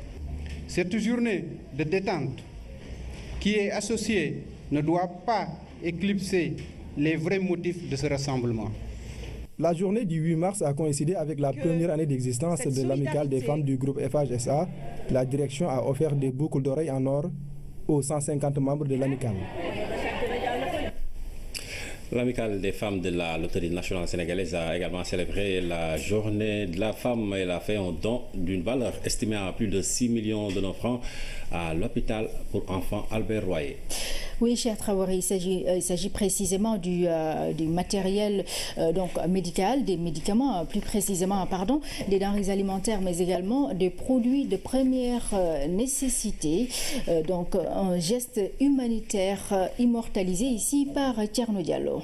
Cette journée de détente qui est associée ne doit pas éclipser les vrais motifs de ce rassemblement. La journée du 8 mars a coïncidé avec la première année d'existence de l'amicale des femmes du groupe Eiffage SA. La direction a offert des boucles d'oreilles en or aux 150 membres de l'amicale. L'amicale des femmes de la Loterie nationale sénégalaise a également célébré la journée de la femme. Elle a fait un don d'une valeur estimée à plus de 6 millions de francs à l'hôpital pour enfants Albert Royer. Oui, cher Traoré, il s'agit précisément du matériel donc médical, des médicaments, plus précisément, pardon, des denrées alimentaires, mais également des produits de première nécessité. Donc un geste humanitaire immortalisé ici par Thierno Diallo.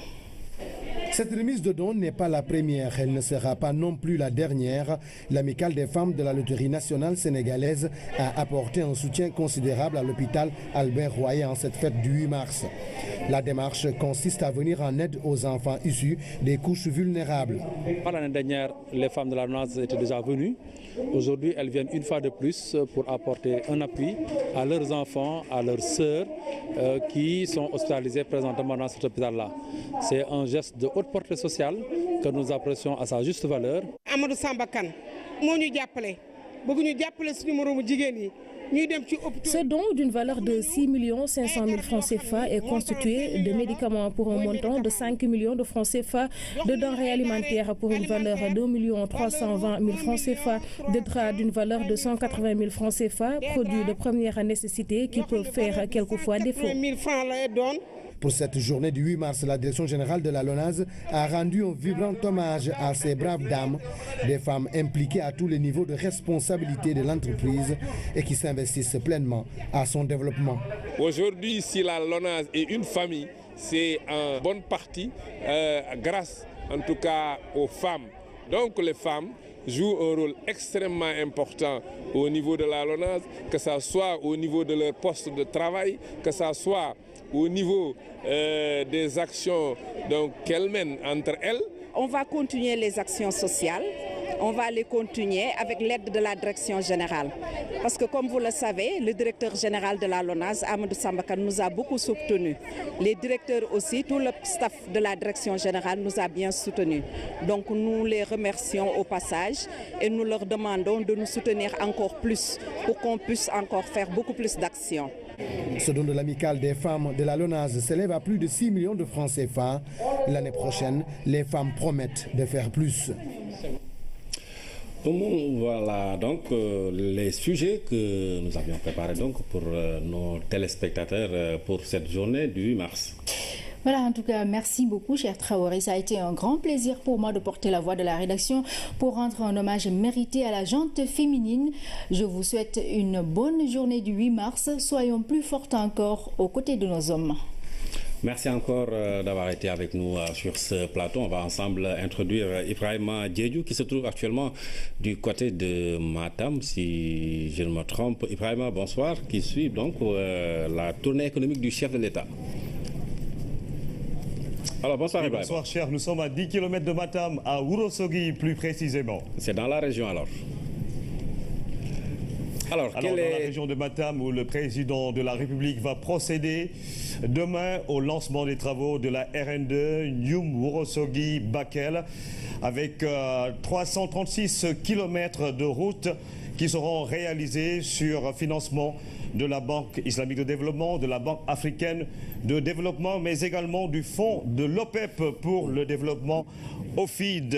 Cette remise de dons n'est pas la première, elle ne sera pas non plus la dernière. L'amicale des femmes de la Loterie nationale sénégalaise a apporté un soutien considérable à l'hôpital Albert Royer en cette fête du 8 mars. La démarche consiste à venir en aide aux enfants issus des couches vulnérables. L'année dernière, les femmes de la NOAS étaient déjà venues. Aujourd'hui, elles viennent une fois de plus pour apporter un appui à leurs enfants, à leurs sœurs qui sont hospitalisées présentement dans cet hôpital-là. C'est un geste de haute portée sociale que nous apprécions à sa juste valeur. Amadou Samba Kane moo ñu jàppale bëgg ñu jàppale suñu moroomu jigéen yi Ce don d'une valeur de 6 500 000 francs CFA est constitué de médicaments pour un montant de 5 millions de francs CFA, de denrées alimentaires pour une valeur de 2 320 000 francs CFA, de draps d'une valeur de 180 000 francs CFA, produits de première nécessité qui peuvent faire quelquefois défaut. Pour cette journée du 8 mars, la Direction générale de la LONASE a rendu un vibrant hommage à ces braves dames, des femmes impliquées à tous les niveaux de responsabilité de l'entreprise et qui s'investissent pleinement à son développement. Aujourd'hui, si la LONASE est une famille, c'est en bonne partie grâce en tout cas aux femmes. Donc les femmes jouent un rôle extrêmement important au niveau de la LONASE, que ce soit au niveau de leur poste de travail, que ce soit au niveau des actions qu'elles mènent entre elles. On va continuer les actions sociales, on va les continuer avec l'aide de la direction générale. Parce que comme vous le savez, le directeur général de la LONASE, Amadou Sambakane, nous a beaucoup soutenus. Les directeurs aussi, tout le staff de la direction générale nous a bien soutenus. Donc nous les remercions au passage et nous leur demandons de nous soutenir encore plus pour qu'on puisse encore faire beaucoup plus d'actions. Ce don de l'amicale des femmes de la LONASE s'élève à plus de 6 millions de francs CFA. L'année prochaine, les femmes promettent de faire plus. Voilà donc les sujets que nous avions préparés donc pour nos téléspectateurs pour cette journée du 8 mars. Voilà, en tout cas, merci beaucoup, cher Traoré. Ça a été un grand plaisir pour moi de porter la voix de la rédaction pour rendre un hommage mérité à la gente féminine. Je vous souhaite une bonne journée du 8 mars. Soyons plus fortes encore aux côtés de nos hommes. Merci encore d'avoir été avec nous sur ce plateau. On va ensemble introduire Ibrahima Diédhiou qui se trouve actuellement du côté de Matam, si je ne me trompe. Ibrahima, bonsoir, qui suit donc la tournée économique du chef de l'État. Alors bonsoir Ibrahima. Bonsoir cher, nous sommes à 10 km de Matam, à Ourossogui plus précisément. C'est dans la région alors. Alors dans la région de Matam où le président de la République va procéder demain au lancement des travaux de la RN2 Ndioum Ourossogui Bakel avec 336 km de route qui seront réalisés sur financement de la Banque islamique de développement, de la Banque africaine de développement, mais également du fonds de l'OPEP pour le développement, OFID,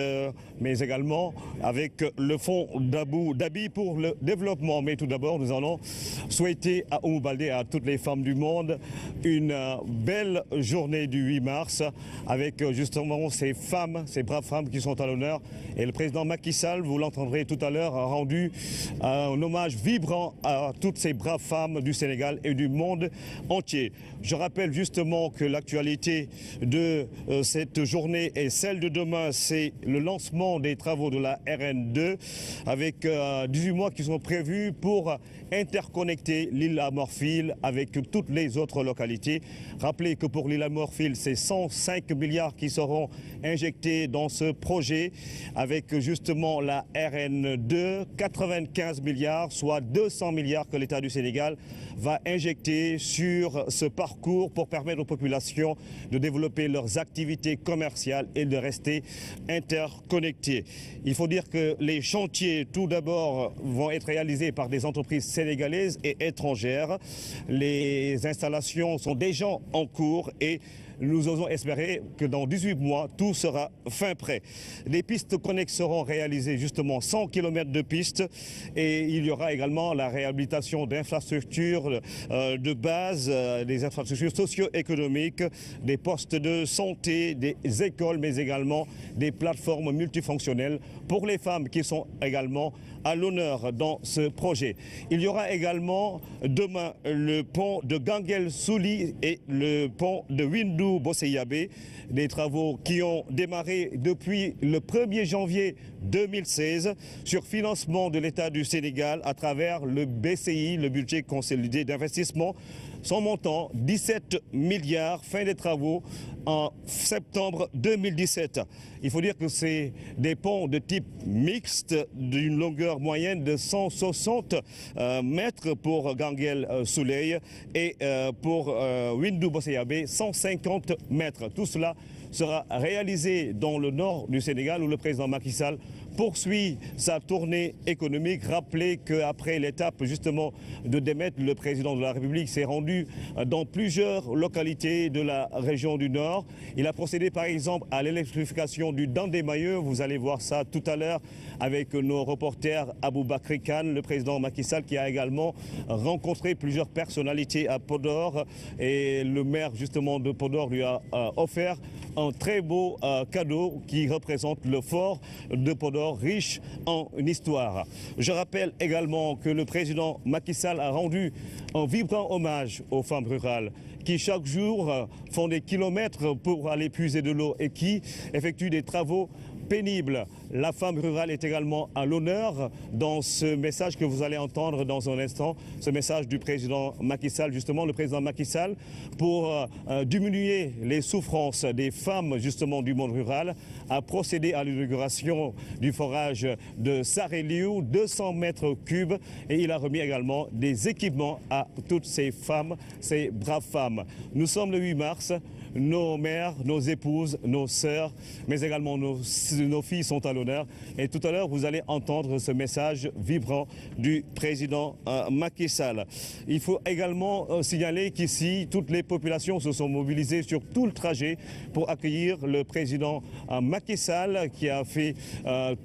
mais également avec le fonds d'Abu Dhabi pour le développement. Mais tout d'abord, nous allons souhaiter à Oumou Baldé et à toutes les femmes du monde une belle journée du 8 mars avec justement ces femmes, ces braves femmes qui sont à l'honneur. Et le président Macky Sall, vous l'entendrez tout à l'heure, a rendu un hommage vibrant à toutes ces braves femmes du Sénégal et du monde entier. Je rappelle justement que l'actualité de cette journée et celle de demain, c'est le lancement des travaux de la RN2 avec 18 mois qui sont prévus pour interconnecter l'île à Morphil avec toutes les autres localités. Rappelez que pour l'île à Morphil, c'est 105 milliards qui seront injectés dans ce projet avec justement la RN2, 95 milliards, soit 200 milliards que l'État du Sénégal va injecter sur ce parcours pour permettre aux populations de développer leurs activités commerciales et de rester interconnectées. Il faut dire que les chantiers, tout d'abord, vont être réalisés par des entreprises sénégalaises et étrangères. Les installations sont déjà en cours et nous osons espérer que dans 18 mois, tout sera fin prêt. Les pistes connexes seront réalisées justement 100 km de pistes et il y aura également la réhabilitation d'infrastructures de base, des infrastructures socio-économiques, des postes de santé, des écoles, mais également des plateformes multifonctionnelles pour les femmes qui sont également à l'honneur dans ce projet. Il y aura également demain le pont de Ganguel-Souli et le pont de Windou-Bosseyabé, des travaux qui ont démarré depuis le 1er janvier 2016 sur financement de l'État du Sénégal à travers le BCI, le budget consolidé d'investissement. Son montant, 17 milliards, fin des travaux en septembre 2017. Il faut dire que c'est des ponts de type mixte d'une longueur moyenne de 160 mètres pour Ganguel-Souley et pour Windou-Bosseyabé 150 mètres. Tout cela sera réalisé dans le nord du Sénégal où le président Macky Sall poursuit sa tournée économique. Rappelez qu'après l'étape justement de démettre, le président de la République s'est rendu dans plusieurs localités de la région du Nord. Il a procédé par exemple à l'électrification du Dandé-Mayeux. Vous allez voir ça tout à l'heure avec nos reporters Aboubakry Kane, le président Macky Sall, qui a également rencontré plusieurs personnalités à Podor, et le maire justement de Podor lui a offert un très beau cadeau qui représente le fort de Podor, riche en histoire. Je rappelle également que le président Macky Sall a rendu un vibrant hommage aux femmes rurales qui chaque jour font des kilomètres pour aller puiser de l'eau et qui effectuent des travaux pénible. La femme rurale est également à l'honneur dans ce message que vous allez entendre dans un instant, ce message du président Macky Sall, justement le président Macky Sall, pour diminuer les souffrances des femmes justement du monde rural, a procédé à l'inauguration du forage de Sareliou, 200 mètres cubes, et il a remis également des équipements à toutes ces femmes, ces braves femmes. Nous sommes le 8 mars. Nos mères, nos épouses, nos sœurs, mais également nos filles sont à l'honneur. Et tout à l'heure, vous allez entendre ce message vibrant du président Macky Sall. Il faut également signaler qu'ici, toutes les populations se sont mobilisées sur tout le trajet pour accueillir le président Macky Sall, qui a fait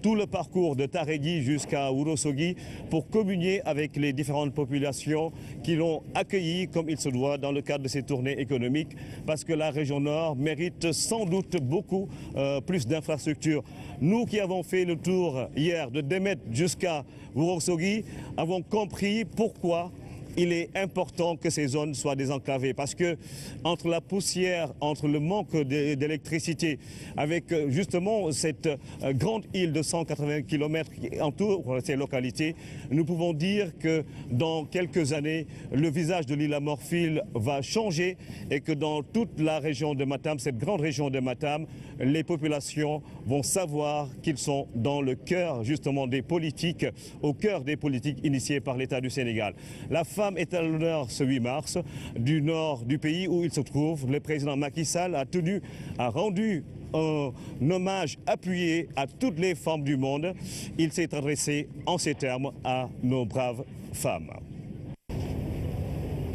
tout le parcours de Taredji jusqu'à Ourossogui pour communier avec les différentes populations qui l'ont accueilli comme il se doit dans le cadre de ces tournées économiques, parce que la région Nord mérite sans doute beaucoup plus d'infrastructures. Nous qui avons fait le tour hier de Demet jusqu'à Ourossogui avons compris pourquoi il est important que ces zones soient désenclavées, parce que entre la poussière, entre le manque d'électricité, avec justement cette grande île de 180 km qui entoure ces localités, nous pouvons dire que dans quelques années, le visage de l'île Morphil va changer et que dans toute la région de Matam, cette grande région de Matam, les populations vont savoir qu'ils sont dans le cœur justement des politiques, au cœur des politiques initiées par l'État du Sénégal. La femme est à l'honneur ce 8 mars du nord du pays où il se trouve. Le président Macky Sall a rendu un hommage appuyé à toutes les femmes du monde. Il s'est adressé en ces termes à nos braves femmes.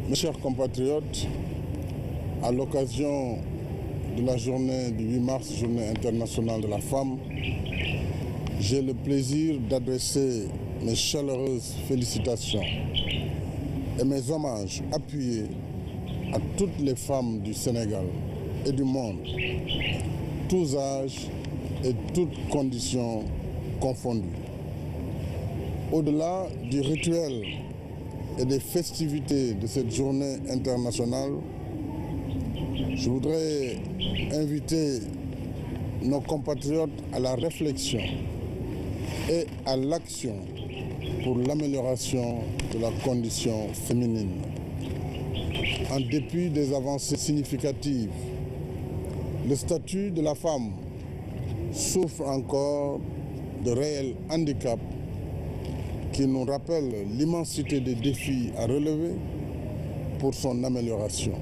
Mes chers compatriotes, à l'occasion de la journée du 8 mars, journée internationale de la femme, j'ai le plaisir d'adresser mes chaleureuses félicitations et mes hommages appuyés à toutes les femmes du Sénégal et du monde, tous âges et toutes conditions confondues. Au-delà du rituel et des festivités de cette journée internationale, je voudrais inviter nos compatriotes à la réflexion et à l'action pour l'amélioration de la condition féminine. En dépit des avancées significatives, le statut de la femme souffre encore de réels handicaps qui nous rappellent l'immensité des défis à relever pour son amélioration.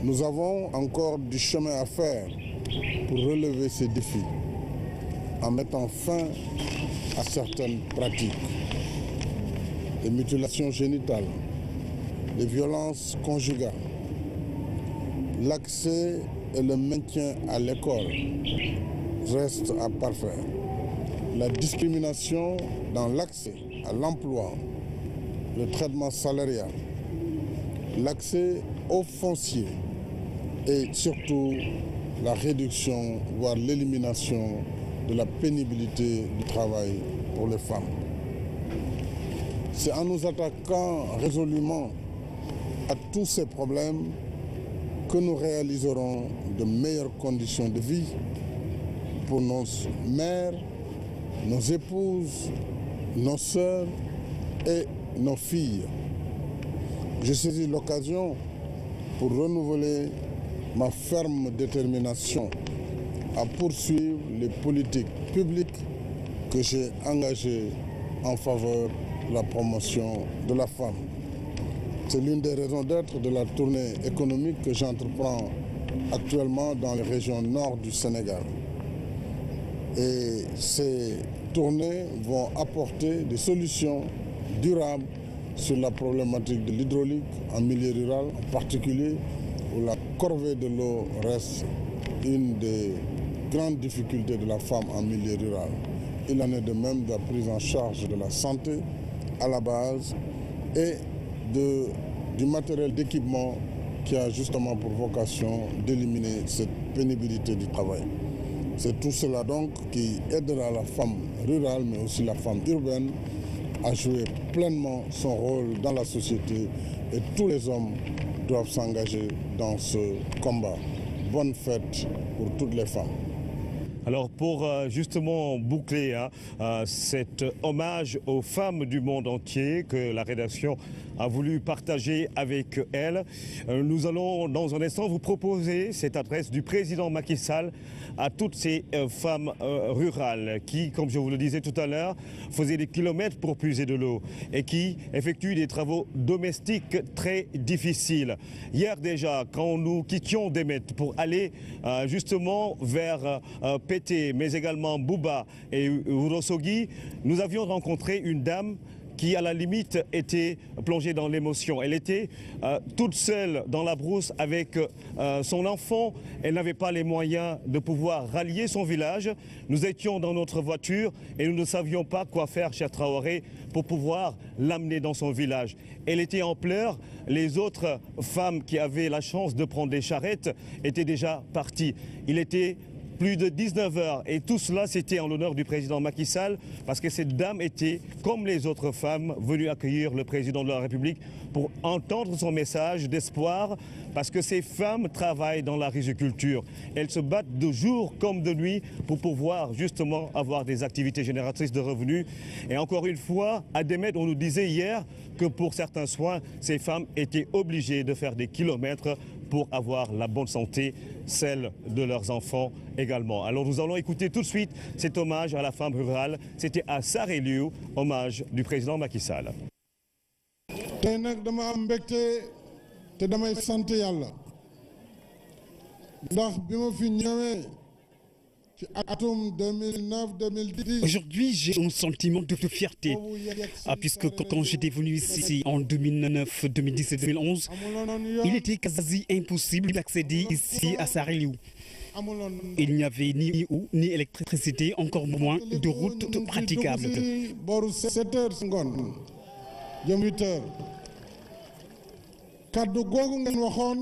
Nous avons encore du chemin à faire pour relever ces défis en mettant fin à certaines pratiques. Les mutilations génitales, les violences conjugales, l'accès et le maintien à l'école restent à parfaire. La discrimination dans l'accès à l'emploi, le traitement salarial, l'accès au foncier et surtout la réduction, voire l'élimination de la pénibilité du travail pour les femmes. C'est en nous attaquant résolument à tous ces problèmes que nous réaliserons de meilleures conditions de vie pour nos mères, nos épouses, nos sœurs et nos filles. Je saisis l'occasion pour renouveler ma ferme détermination à poursuivre les politiques publiques que j'ai engagées en faveur de la promotion de la femme. C'est l'une des raisons d'être de la tournée économique que j'entreprends actuellement dans les régions nord du Sénégal. Et ces tournées vont apporter des solutions durables sur la problématique de l'hydraulique en milieu rural, en particulier où la corvée de l'eau reste une des grandes difficultés de la femme en milieu rural. Il en est de même de la prise en charge de la santé à la base et du matériel d'équipement qui a justement pour vocation d'éliminer cette pénibilité du travail. C'est tout cela donc qui aidera la femme rurale mais aussi la femme urbaine à jouer pleinement son rôle dans la société et tous les hommes doivent s'engager dans ce combat. Bonne fête pour toutes les femmes. Alors pour justement boucler cet hommage aux femmes du monde entier que la rédaction a voulu partager avec elle, nous allons dans un instant vous proposer cette adresse du président Macky Sall à toutes ces femmes rurales qui, comme je vous le disais tout à l'heure, faisaient des kilomètres pour puiser de l'eau et qui effectuent des travaux domestiques très difficiles. Hier déjà, quand nous quittions Demet pour aller justement vers Pété, mais également Bouba et Ourossogui, nous avions rencontré une dame qui à la limite était plongée dans l'émotion. Elle était toute seule dans la brousse avec son enfant. Elle n'avait pas les moyens de pouvoir rallier son village. Nous étions dans notre voiture et nous ne savions pas quoi faire, cher Traoré, pour pouvoir l'amener dans son village. Elle était en pleurs. Les autres femmes qui avaient la chance de prendre des charrettes étaient déjà parties. Il était plus de 19 heures et tout cela c'était en l'honneur du président Macky Sall parce que cette dame était, comme les autres femmes, venue accueillir le président de la République pour entendre son message d'espoir parce que ces femmes travaillent dans la riziculture. Elles se battent de jour comme de nuit pour pouvoir justement avoir des activités génératrices de revenus. Et encore une fois, à Demet, on nous disait hier que pour certains soins, ces femmes étaient obligées de faire des kilomètres pour avoir la bonne santé, celle de leurs enfants également. Alors nous allons écouter tout de suite cet hommage à la femme rurale. C'était à Sareliou, hommage du président Macky Sall. tey nag dama am mbégte te damay sant Yàlla ndax bi ma fi ñëwee ci atum 2009-2010. Aujourd'hui, j'ai un sentiment de fierté, puisque quand j'étais venu ici en 2009, 2010 et 2011, il était quasi impossible d'accéder ici à Sareliou. Il n'y avait ni eau, ni électricité, encore moins de routes praticables. Boru 7 heures ngoon jëm 8 heures kaddu googu ngeen waxoon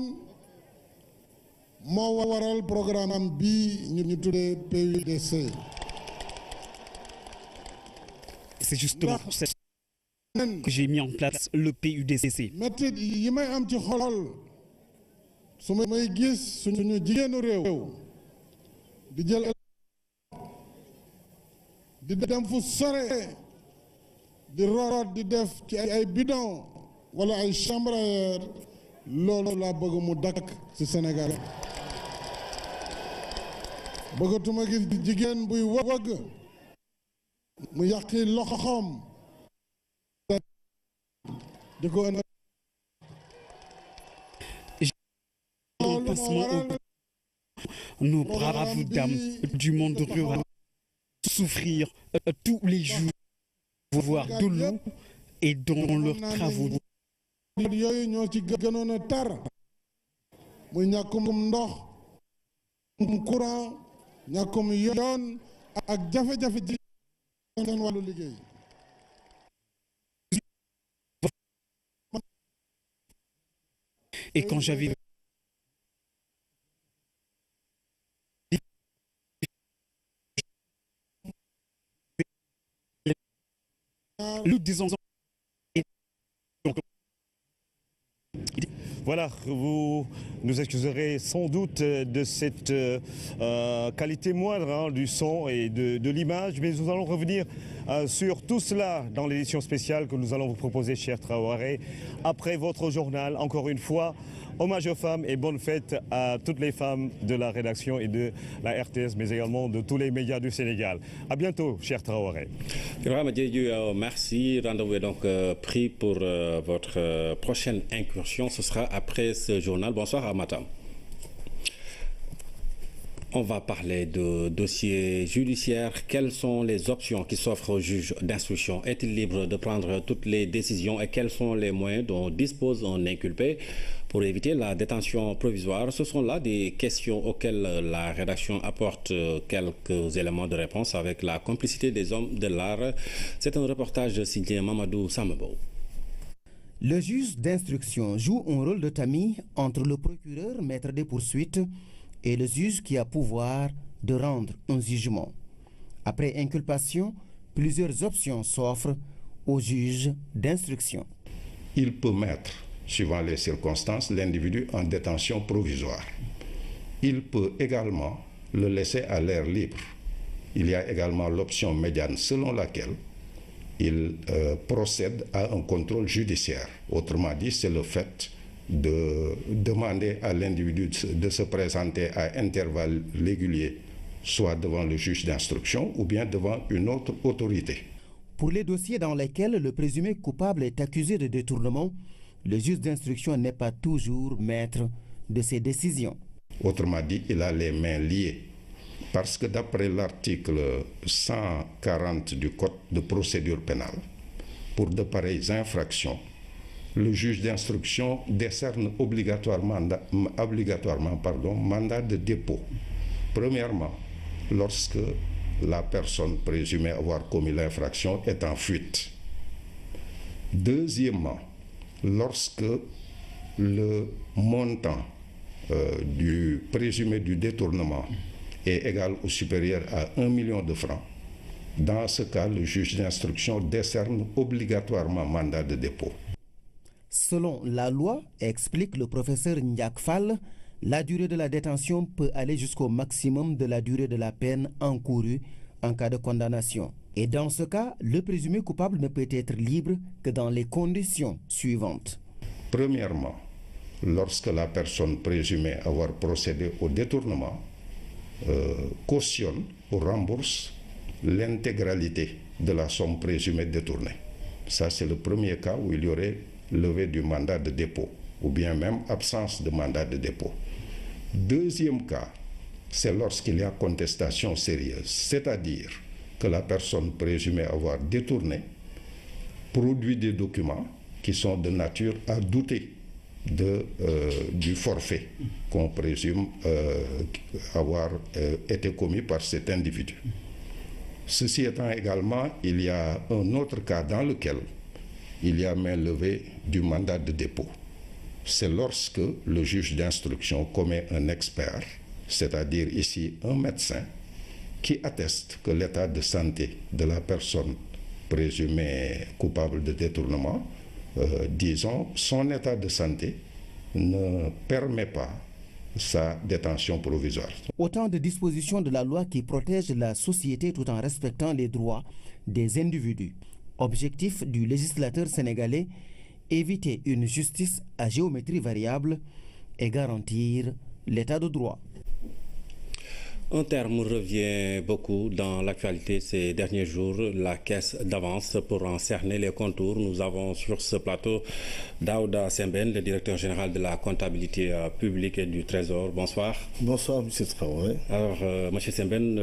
moo waral programme bi ñu tuddee PUDC. C'est justement pour ça que j'ai mis en place le PUDC. métti yi may am ci xol su may gis suñu jigéenu réew di jël di dem fu sore di root di def ci ay bidon wala ay chambre à air loolu laa bëgg mu dakk ci Sénégal. bëggatuma gis jigéen buy wëgg mu yàqi loxoom di ko ënd. Nos braves dames du monde rural souffrir tous les jours, voir de l'eau et dans leurs travaux. yooyu ñoo ci gënoon a tar muy ñàkkum ndox, ñàkkum courant, ñàkkum yoon ak jafe-jafe ji seen wàllu liggéey. Et quand j'avais le disons. Voilà, vous nous excuserez sans doute de cette qualité moindre du son et de l'image, mais nous allons revenir sur tout cela dans l'édition spéciale que nous allons vous proposer, cher Traoré, après votre journal. Encore une fois, hommage aux femmes et bonne fête à toutes les femmes de la rédaction et de la RTS, mais également de tous les médias du Sénégal. À bientôt, cher Traoré. Merci. Rendez-vous est donc pris pour votre prochaine incursion. Ce sera après ce journal. Bonsoir à Matam. On va parler de dossiers judiciaires. Quelles sont les options qui s'offrent au juge d'instruction? Est-il libre de prendre toutes les décisions et quels sont les moyens dont dispose un inculpé pour éviter la détention provisoire? Ce sont là des questions auxquelles la rédaction apporte quelques éléments de réponse avec la complicité des hommes de l'art. C'est un reportage signé Mamadou Samabo. Le juge d'instruction joue un rôle de tamis entre le procureur, maître des poursuites, et le juge qui a pouvoir de rendre un jugement. Après inculpation, plusieurs options s'offrent au juge d'instruction. Il peut mettre, suivant les circonstances, l'individu en détention provisoire. Il peut également le laisser à l'air libre. Il y a également l'option médiane selon laquelle il procède à un contrôle judiciaire. Autrement dit, c'est le fait de demander à l'individu de se présenter à intervalles réguliers, soit devant le juge d'instruction ou bien devant une autre autorité. Pour les dossiers dans lesquels le présumé coupable est accusé de détournement, le juge d'instruction n'est pas toujours maître de ses décisions. Autrement dit, il a les mains liées. Parce que d'après l'article 140 du Code de procédure pénale, pour de pareilles infractions, le juge d'instruction décerne obligatoirement mandat de dépôt. Premièrement, lorsque la personne présumée avoir commis l'infraction est en fuite. Deuxièmement, lorsque le montant du présumé du détournement est égal ou supérieur à 1 million de francs. Dans ce cas, le juge d'instruction décerne obligatoirement mandat de dépôt. Selon la loi, explique le professeur Ndiak Fall, la durée de la détention peut aller jusqu'au maximum de la durée de la peine encourue en cas de condamnation. Et dans ce cas, le présumé coupable ne peut être libre que dans les conditions suivantes. Premièrement, lorsque la personne présumée avoir procédé au détournement cautionne ou rembourse l'intégralité de la somme présumée détournée. Ça, c'est le premier cas où il y aurait levée du mandat de dépôt ou bien même absence de mandat de dépôt. Deuxième cas, c'est lorsqu'il y a contestation sérieuse, c'est-à-dire que la personne présumée avoir détourné produit des documents qui sont de nature à douter du forfait qu'on présume avoir été commis par cet individu. Ceci étant également, il y a un autre cas dans lequel il y a main levée du mandat de dépôt. C'est lorsque le juge d'instruction commet un expert, c'est-à-dire ici un médecin, qui atteste que l'état de santé de la personne présumée coupable de détournement, disons, son état de santé ne permet pas sa détention provisoire. Autant de dispositions de la loi qui protègent la société tout en respectant les droits des individus. Objectif du législateur sénégalais, éviter une justice à géométrie variable et garantir l'état de droit. Un terme revient beaucoup dans l'actualité ces derniers jours, la caisse d'avance. Pour en cerner les contours, nous avons sur ce plateau Daouda Sembène, le directeur général de la comptabilité publique et du Trésor. Bonsoir. Bonsoir, M. Traoré. Alors, M. Sembène,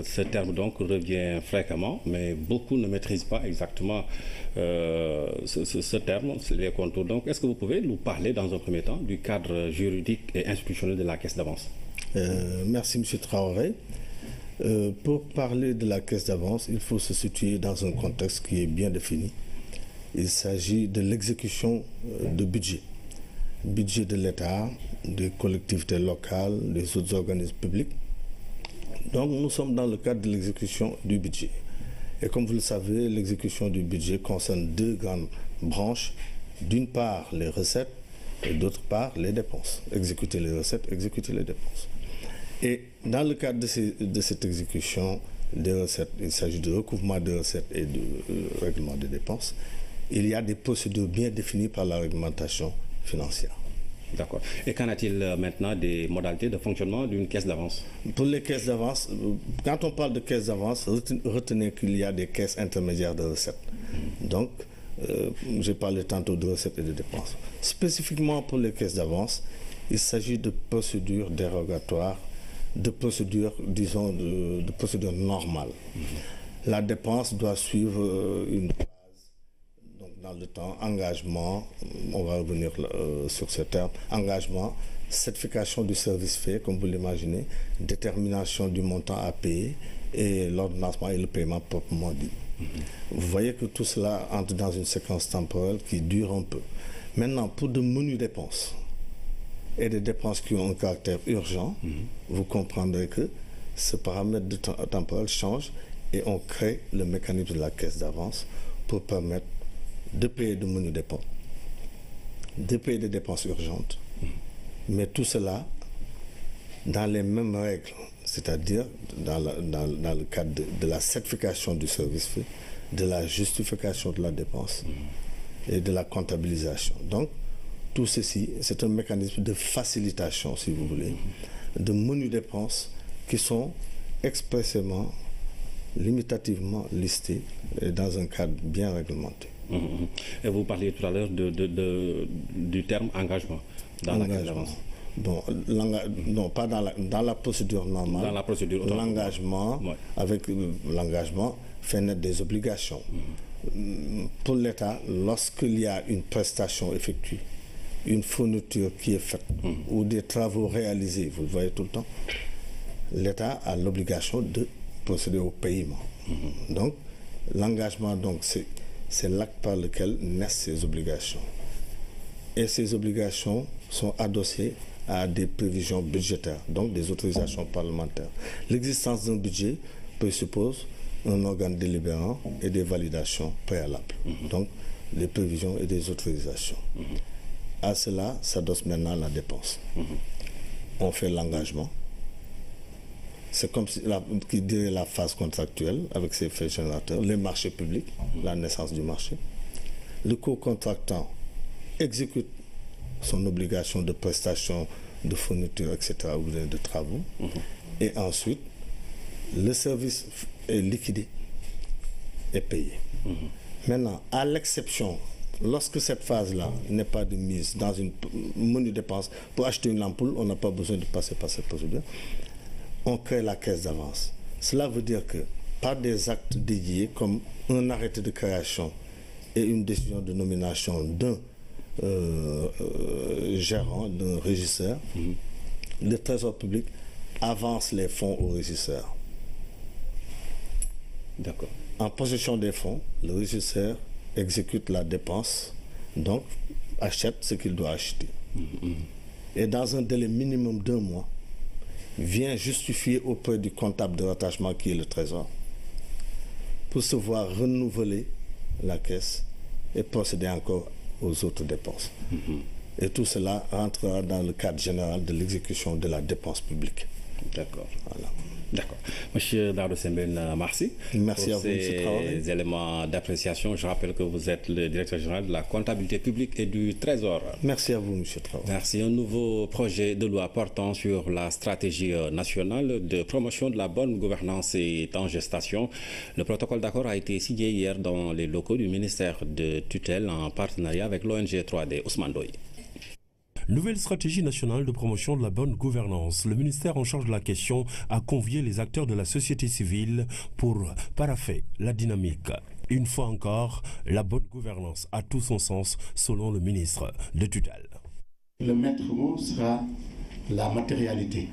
ce terme donc revient fréquemment, mais beaucoup ne maîtrisent pas exactement ce terme, les contours. Donc, est-ce que vous pouvez nous parler dans un premier temps du cadre juridique et institutionnel de la caisse d'avance? Merci M. Traoré. Pour parler de la caisse d'avance, il faut se situer dans un contexte qui est bien défini. Il s'agit de l'exécution de budget de l'État, des collectivités locales, des autres organismes publics. Donc nous sommes dans le cadre de l'exécution du budget. Et comme vous le savez, l'exécution du budget concerne deux grandes branches. D'une part, les recettes et d'autre part, les dépenses. Exécuter les recettes, exécuter les dépenses. Et dans le cadre de cette exécution des recettes, il s'agit de recouvrement des recettes et de règlement des dépenses. Il y a des procédures bien définies par la réglementation financière. D'accord. Et qu'en a-t-il maintenant des modalités de fonctionnement d'une caisse d'avance? Pour les caisses d'avance, quand on parle de caisse d'avance, retenez qu'il y a des caisses intermédiaires de recettes. Donc, j'ai parlé tantôt de recettes et de dépenses. Spécifiquement pour les caisses d'avance, il s'agit de procédures dérogatoires de procédure, disons, de procédure normale. La dépense doit suivre une phase, donc dans le temps, engagement, on va revenir sur ce terme, engagement, certification du service fait, comme vous l'imaginez, détermination du montant à payer et l'ordonnancement et le paiement proprement dit. Vous voyez que tout cela entre dans une séquence temporelle qui dure un peu. Maintenant, pour de menues dépenses et des dépenses qui ont un caractère urgent, vous comprendrez que ce paramètre de temporel change et on crée le mécanisme de la caisse d'avance pour permettre de payer de menues dépenses, de payer des dépenses urgentes, mais tout cela dans les mêmes règles, c'est-à-dire dans le cadre de la certification du service fait, de la justification de la dépense et de la comptabilisation. Donc, tout ceci, c'est un mécanisme de facilitation, si vous voulez, de menues dépenses qui sont expressément, limitativement listées dans un cadre bien réglementé. Et vous parliez tout à l'heure du terme engagement dans la caisse d'avance. Bon, non, pas dans la procédure normale. Dans la procédure. L'engagement, avec l'engagement, fait naître des obligations. Pour l'État, lorsqu'il y a une prestation effectuée, une fourniture qui est faite ou des travaux réalisés, vous le voyez tout le temps, l'État a l'obligation de procéder au paiement. Donc, l'engagement, donc, c'est l'acte par lequel naissent ces obligations. Et ces obligations sont adossées à des prévisions budgétaires, donc des autorisations parlementaires. L'existence d'un budget présuppose un organe délibérant et des validations préalables. Donc, les prévisions et des autorisations. À cela s'adosse maintenant la dépense. On fait l'engagement. C'est comme si qui dirait la phase contractuelle avec ses faits générateurs, les marchés publics, la naissance du marché. Le co-contractant exécute son obligation de prestation, de fourniture, etc., ou de travaux. Et ensuite, le service est liquidé et payé. Maintenant, à l'exception, lorsque cette phase-là n'est pas de mise dans une menue dépense, pour acheter une ampoule, on n'a pas besoin de passer par cette procédure, on crée la caisse d'avance. Cela veut dire que par des actes dédiés, comme un arrêté de création et une décision de nomination d'un gérant, d'un régisseur, le Trésor public avance les fonds au régisseur. D'accord. En possession des fonds, le régisseur exécute la dépense, donc achète ce qu'il doit acheter. Et dans un délai minimum d'1 mois, vient justifier auprès du comptable de rattachement qui est le Trésor pour se voir renouveler la caisse et procéder encore aux autres dépenses. Et tout cela rentrera dans le cadre général de l'exécution de la dépense publique. D'accord. Voilà. D'accord. Monsieur Dardo Sembène, merci. Merci pour à vous, monsieur Traoré. ces éléments d'appréciation. Je rappelle que vous êtes le directeur général de la comptabilité publique et du Trésor. Merci à vous, monsieur Traoré. Merci. Un nouveau projet de loi portant sur la stratégie nationale de promotion de la bonne gouvernance est en gestation. Le protocole d'accord a été signé hier dans les locaux du ministère de tutelle en partenariat avec l'ONG 3D. Ousmane Doye. Nouvelle stratégie nationale de promotion de la bonne gouvernance. Le ministère en charge de la question a convié les acteurs de la société civile pour paraffer la dynamique. Une fois encore, la bonne gouvernance a tout son sens selon le ministre de tutelle. Le maître mot sera la matérialité.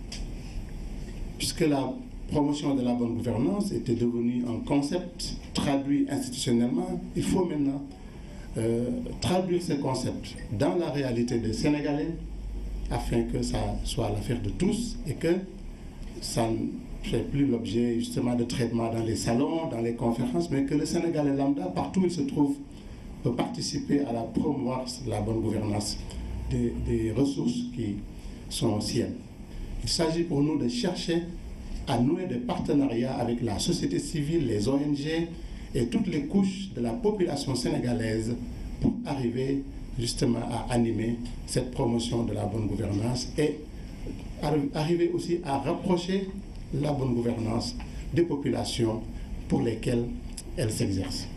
Puisque la promotion de la bonne gouvernance était devenue un concept traduit institutionnellement, il faut maintenant traduire ces concepts dans la réalité des Sénégalais afin que ça soit l'affaire de tous et que ça ne fait plus l'objet justement de traitement dans les salons, dans les conférences, mais que le Sénégalais lambda, partout où il se trouve, peut participer à la promouvoir la bonne gouvernance des ressources qui sont siennes. Il s'agit pour nous de chercher à nouer des partenariats avec la société civile, les ONG, et toutes les couches de la population sénégalaise pour arriver justement à animer cette promotion de la bonne gouvernance et arriver aussi à rapprocher la bonne gouvernance des populations pour lesquelles elle s'exerce.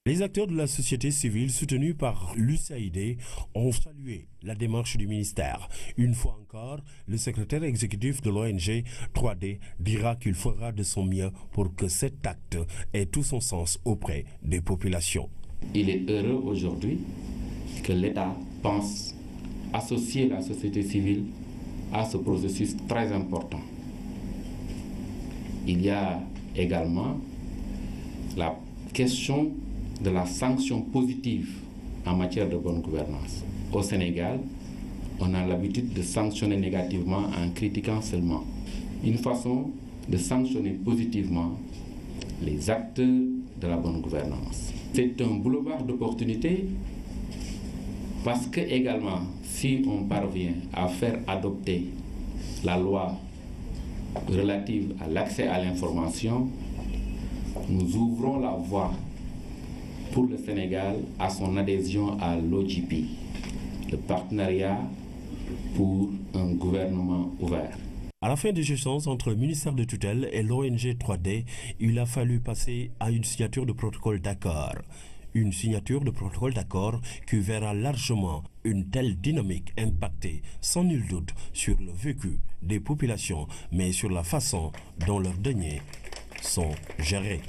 Les acteurs de la société civile soutenus par l'USAID ont salué la démarche du ministère. Une fois encore, le secrétaire exécutif de l'ONG 3D dira qu'il fera de son mieux pour que cet acte ait tout son sens auprès des populations. Il est heureux aujourd'hui que l'État pense associer la société civile à ce processus très important. Il y a également la question de la sanction positive en matière de bonne gouvernance. Au Sénégal, on a l'habitude de sanctionner négativement en critiquant seulement. Une façon de sanctionner positivement les acteurs de la bonne gouvernance. C'est un boulevard d'opportunités parce que également, si on parvient à faire adopter la loi relative à l'accès à l'information, nous ouvrons la voie pour le Sénégal à son adhésion à l'OGP, le partenariat pour un gouvernement ouvert. À la fin des échanges entre le ministère de tutelle et l'ONG 3D, il a fallu passer à une signature de protocole d'accord. Une signature de protocole d'accord qui verra largement une telle dynamique impacter sans nul doute sur le vécu des populations, mais sur la façon dont leurs deniers sont gérés.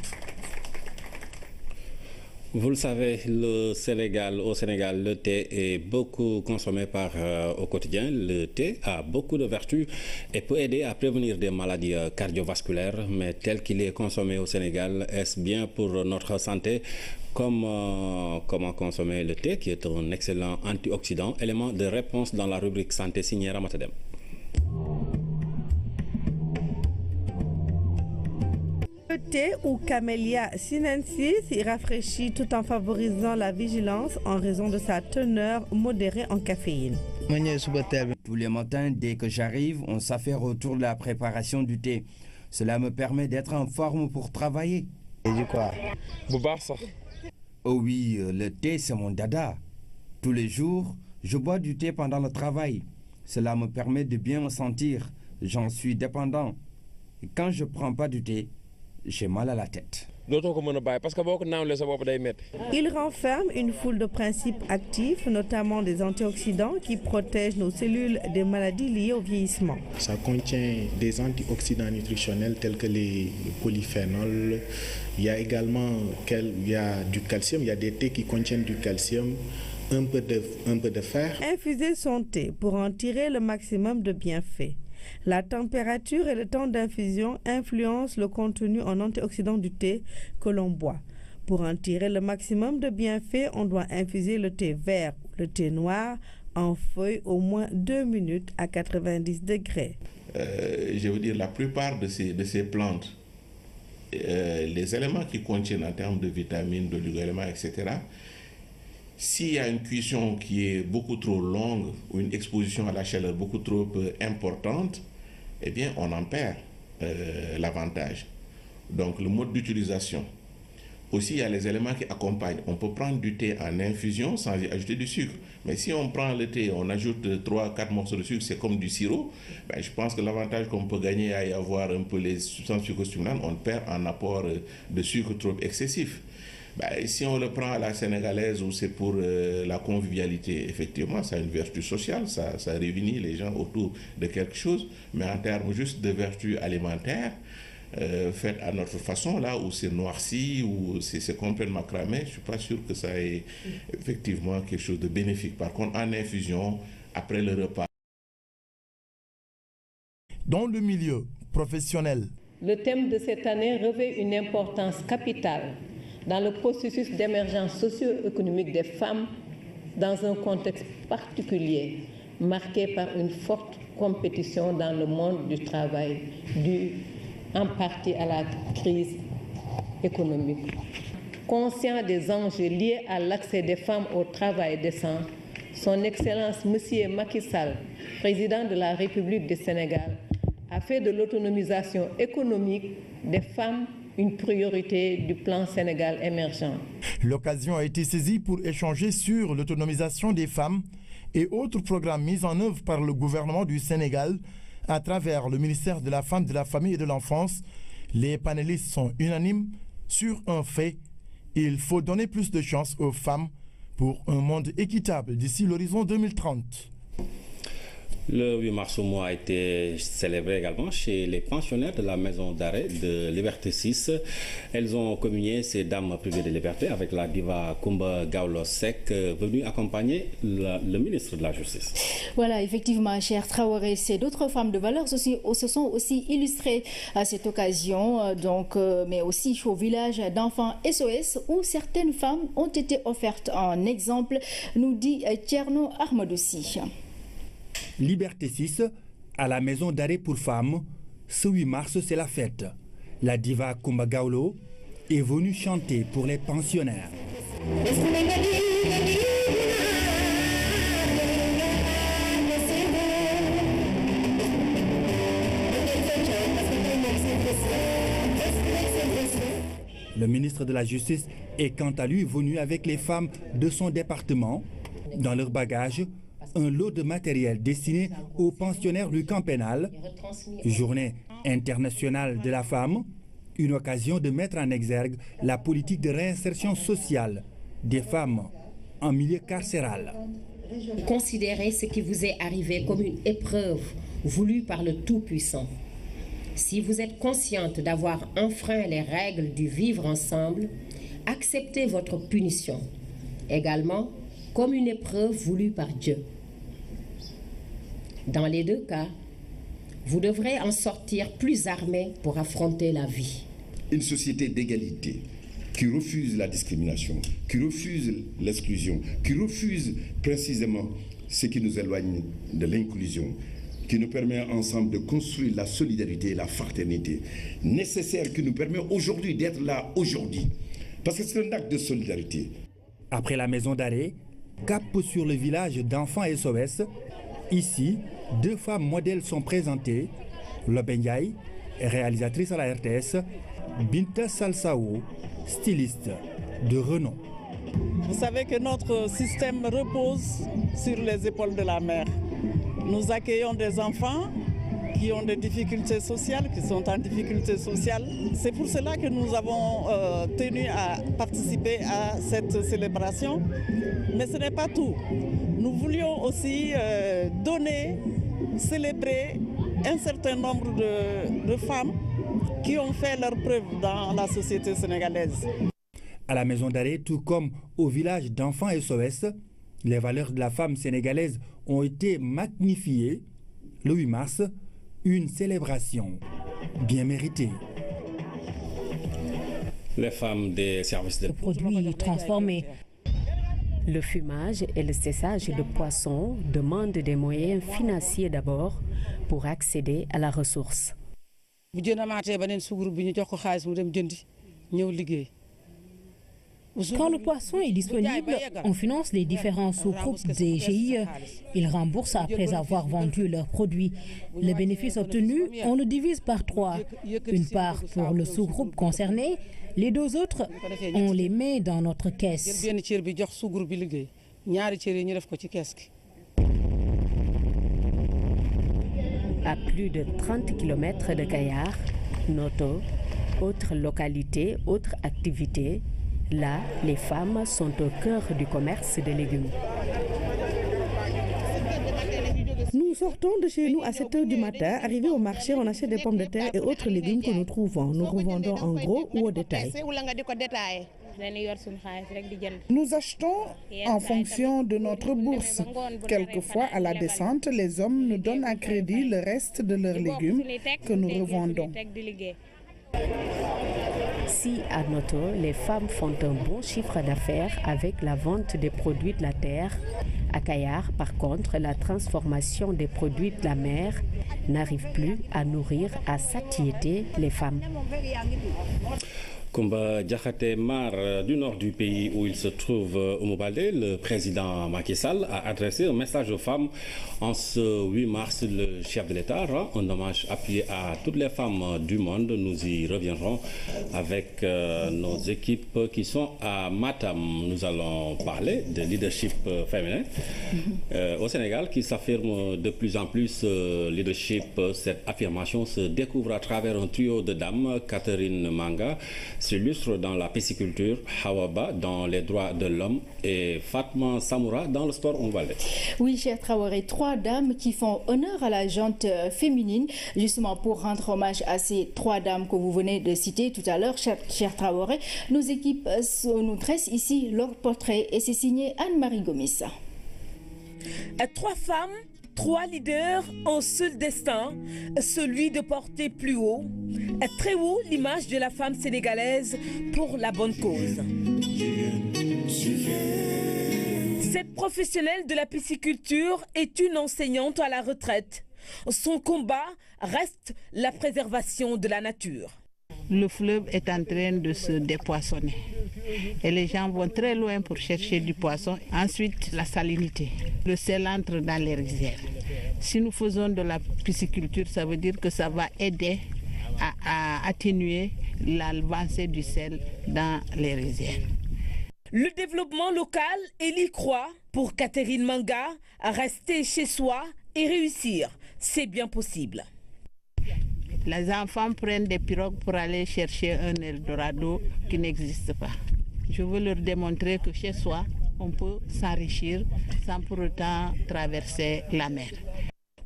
Vous le savez, au Sénégal, le thé est beaucoup consommé au quotidien. Le thé a beaucoup de vertus et peut aider à prévenir des maladies cardiovasculaires. Mais tel qu'il est consommé au Sénégal, est-ce bien pour notre santé? Comment consommer le thé, qui est un excellent antioxydant? Élément de réponse dans la rubrique santé signée Ramatadem. Le thé ou Camellia sinensis y rafraîchit tout en favorisant la vigilance en raison de sa teneur modérée en caféine. Tous les matins, dès que j'arrive, on s'affaire autour de la préparation du thé. Cela me permet d'être en forme pour travailler. Et du quoi? Oh oui, le thé c'est mon dada. Tous les jours, je bois du thé pendant le travail. Cela me permet de bien me sentir. J'en suis dépendant. Et quand je ne prends pas du thé, j'ai mal à la tête. Il renferme une foule de principes actifs, notamment des antioxydants qui protègent nos cellules des maladies liées au vieillissement. Ça contient des antioxydants nutritionnels tels que les polyphénols. Il y a également du calcium. Il y a des thés qui contiennent du calcium, un peu de fer. Infuser son thé pour en tirer le maximum de bienfaits. La température et le temps d'infusion influencent le contenu en antioxydants du thé que l'on boit. Pour en tirer le maximum de bienfaits, on doit infuser le thé vert ou le thé noir en feuilles au moins 2 minutes à 90 degrés. Je veux dire, la plupart de ces plantes, les éléments qui contiennent en termes de vitamines, d'oligo-éléments, etc., s'il y a une cuisson qui est beaucoup trop longue ou une exposition à la chaleur beaucoup trop importante, eh bien, on en perd l'avantage. Donc, le mode d'utilisation. Aussi, il y a les éléments qui accompagnent. On peut prendre du thé en infusion sans y ajouter du sucre. Mais si on prend le thé, on ajoute 3-4 morceaux de sucre, c'est comme du sirop. Ben, je pense que l'avantage qu'on peut gagner à y avoir un peu les substances psychostimulantes, on perd en apport de sucre trop excessif. Ben, si on le prend à la sénégalaise où c'est pour la convivialité, effectivement, ça a une vertu sociale, ça réunit les gens autour de quelque chose, mais en termes juste de vertu alimentaire, faites à notre façon, là où c'est noirci, où c'est complètement cramé, je ne suis pas sûr que ça ait effectivement quelque chose de bénéfique. Par contre, en infusion, après le repas. Dans le milieu professionnel. Le thème de cette année revêt une importance capitale dans le processus d'émergence socio-économique des femmes dans un contexte particulier marqué par une forte compétition dans le monde du travail due en partie à la crise économique. Conscient des enjeux liés à l'accès des femmes au travail décent, Son Excellence M. Macky Sall, président de la République du Sénégal, a fait de l'autonomisation économique des femmes une priorité du plan Sénégal émergent. L'occasion a été saisie pour échanger sur l'autonomisation des femmes et autres programmes mis en œuvre par le gouvernement du Sénégal à travers le ministère de la Femme, de la Famille et de l'Enfance. Les panélistes sont unanimes sur un fait. Il faut donner plus de chance aux femmes pour un monde équitable d'ici l'horizon 2030. Le 8 mars au mois a été célébré également chez les pensionnaires de la maison d'arrêt de Liberté 6. Elles ont communié ces dames privées de liberté avec la diva Kumba Gawlo Seck, venue accompagner le ministre de la Justice. Voilà, effectivement, cher Traoré, d'autres femmes de valeur se sont aussi illustrées à cette occasion, mais aussi au village d'enfants SOS où certaines femmes ont été offertes en exemple, nous dit Tierno Ahmadoussi. Liberté 6, à la maison d'arrêt pour femmes, ce 8 mars, c'est la fête. La diva Kumba Gawlo est venue chanter pour les pensionnaires. Le ministre de la Justice est quant à lui venu avec les femmes de son département. Dans leur bagage, un lot de matériel destiné aux pensionnaires du camp pénal. Journée internationale de la femme, une occasion de mettre en exergue la politique de réinsertion sociale des femmes en milieu carcéral. Considérez ce qui vous est arrivé comme une épreuve voulue par le Tout-Puissant. Si vous êtes consciente d'avoir enfreint les règles du vivre ensemble, acceptez votre punition, également comme une épreuve voulue par Dieu. Dans les deux cas, vous devrez en sortir plus armés pour affronter la vie. Une société d'égalité qui refuse la discrimination, qui refuse l'exclusion, qui refuse précisément ce qui nous éloigne de l'inclusion, qui nous permet ensemble de construire la solidarité et la fraternité nécessaire qui nous permet aujourd'hui d'être là aujourd'hui. Parce que c'est un acte de solidarité. Après la maison d'arrêt, cap sur le village d'enfants SOS. Ici, deux femmes modèles sont présentées. Lobenyaï, réalisatrice à la RTS, Binta Salsao, styliste de renom. Vous savez que notre système repose sur les épaules de la mère. Nous accueillons des enfants qui ont des difficultés sociales, qui sont en difficulté sociale. C'est pour cela que nous avons tenu à participer à cette célébration. Mais ce n'est pas tout. Nous voulions aussi célébrer un certain nombre de femmes qui ont fait leur preuve dans la société sénégalaise. À la maison d'arrêt, tout comme au village d'enfants SOS, les valeurs de la femme sénégalaise ont été magnifiées. Le 8 mars, une célébration bien méritée. Les femmes des services de produits transformés. Le fumage et le séchage de poissons demandent des moyens financiers d'abord pour accéder à la ressource. Quand le poisson est disponible, on finance les différents sous-groupes des GIE. Ils remboursent après avoir vendu leurs produits. Le bénéfice obtenu, on le divise par 3. Une part pour le sous-groupe concerné, les deux autres, on les met dans notre caisse. À plus de 30 km de Kayar, Noto, autre localité, autre activité, là, les femmes sont au cœur du commerce des légumes. Nous sortons de chez nous à 7 h du matin. Arrivés au marché, on achète des pommes de terre et autres légumes que nous trouvons. Nous revendons en gros ou au détail. Nous achetons en fonction de notre bourse. Quelquefois, à la descente, les hommes nous donnent à crédit le reste de leurs légumes que nous revendons. Si à Noto, les femmes font un bon chiffre d'affaires avec la vente des produits de la terre, à Kayar, par contre, la transformation des produits de la mer n'arrive plus à nourrir à satiété les femmes. Kumba Diakhaté Mar du nord du pays où il se trouve Oumou Baldé, le président Macky Sall a adressé un message aux femmes en ce 8 mars. Le chef de l'État rend un hommage appuyé à toutes les femmes du monde. Nous y reviendrons avec nos équipes qui sont à Matam. Nous allons parler de leadership féminin au Sénégal qui s'affirme de plus en plus. Leadership, cette affirmation se découvre à travers un trio de dames. Catherine Manga, s'illustrent dans la pisciculture, Hawaba dans les droits de l'homme et Fatma Samoura dans le sport congolais. Oui, cher Traoré, 3 dames qui font honneur à la gente féminine, justement pour rendre hommage à ces 3 dames que vous venez de citer tout à l'heure, cher Traoré. Nos équipes nous tressent ici leur portrait et c'est signé Anne-Marie Gomis. 3 femmes, 3 leaders, un seul destin, celui de porter plus haut, très haut l'image de la femme sénégalaise pour la bonne cause. Cette professionnelle de la pisciculture est une enseignante à la retraite. Son combat reste la préservation de la nature. Le fleuve est en train de se dépoissonner et les gens vont très loin pour chercher du poisson. Ensuite, la salinité. Le sel entre dans les rizières. Si nous faisons de la pisciculture, ça veut dire que ça va aider à atténuer l'avancée du sel dans les rizières. Le développement local, elle y croit. Pour Catherine Manga, rester chez soi et réussir, c'est bien possible. Les enfants prennent des pirogues pour aller chercher un Eldorado qui n'existe pas. Je veux leur démontrer que chez soi, on peut s'enrichir sans pour autant traverser la mer.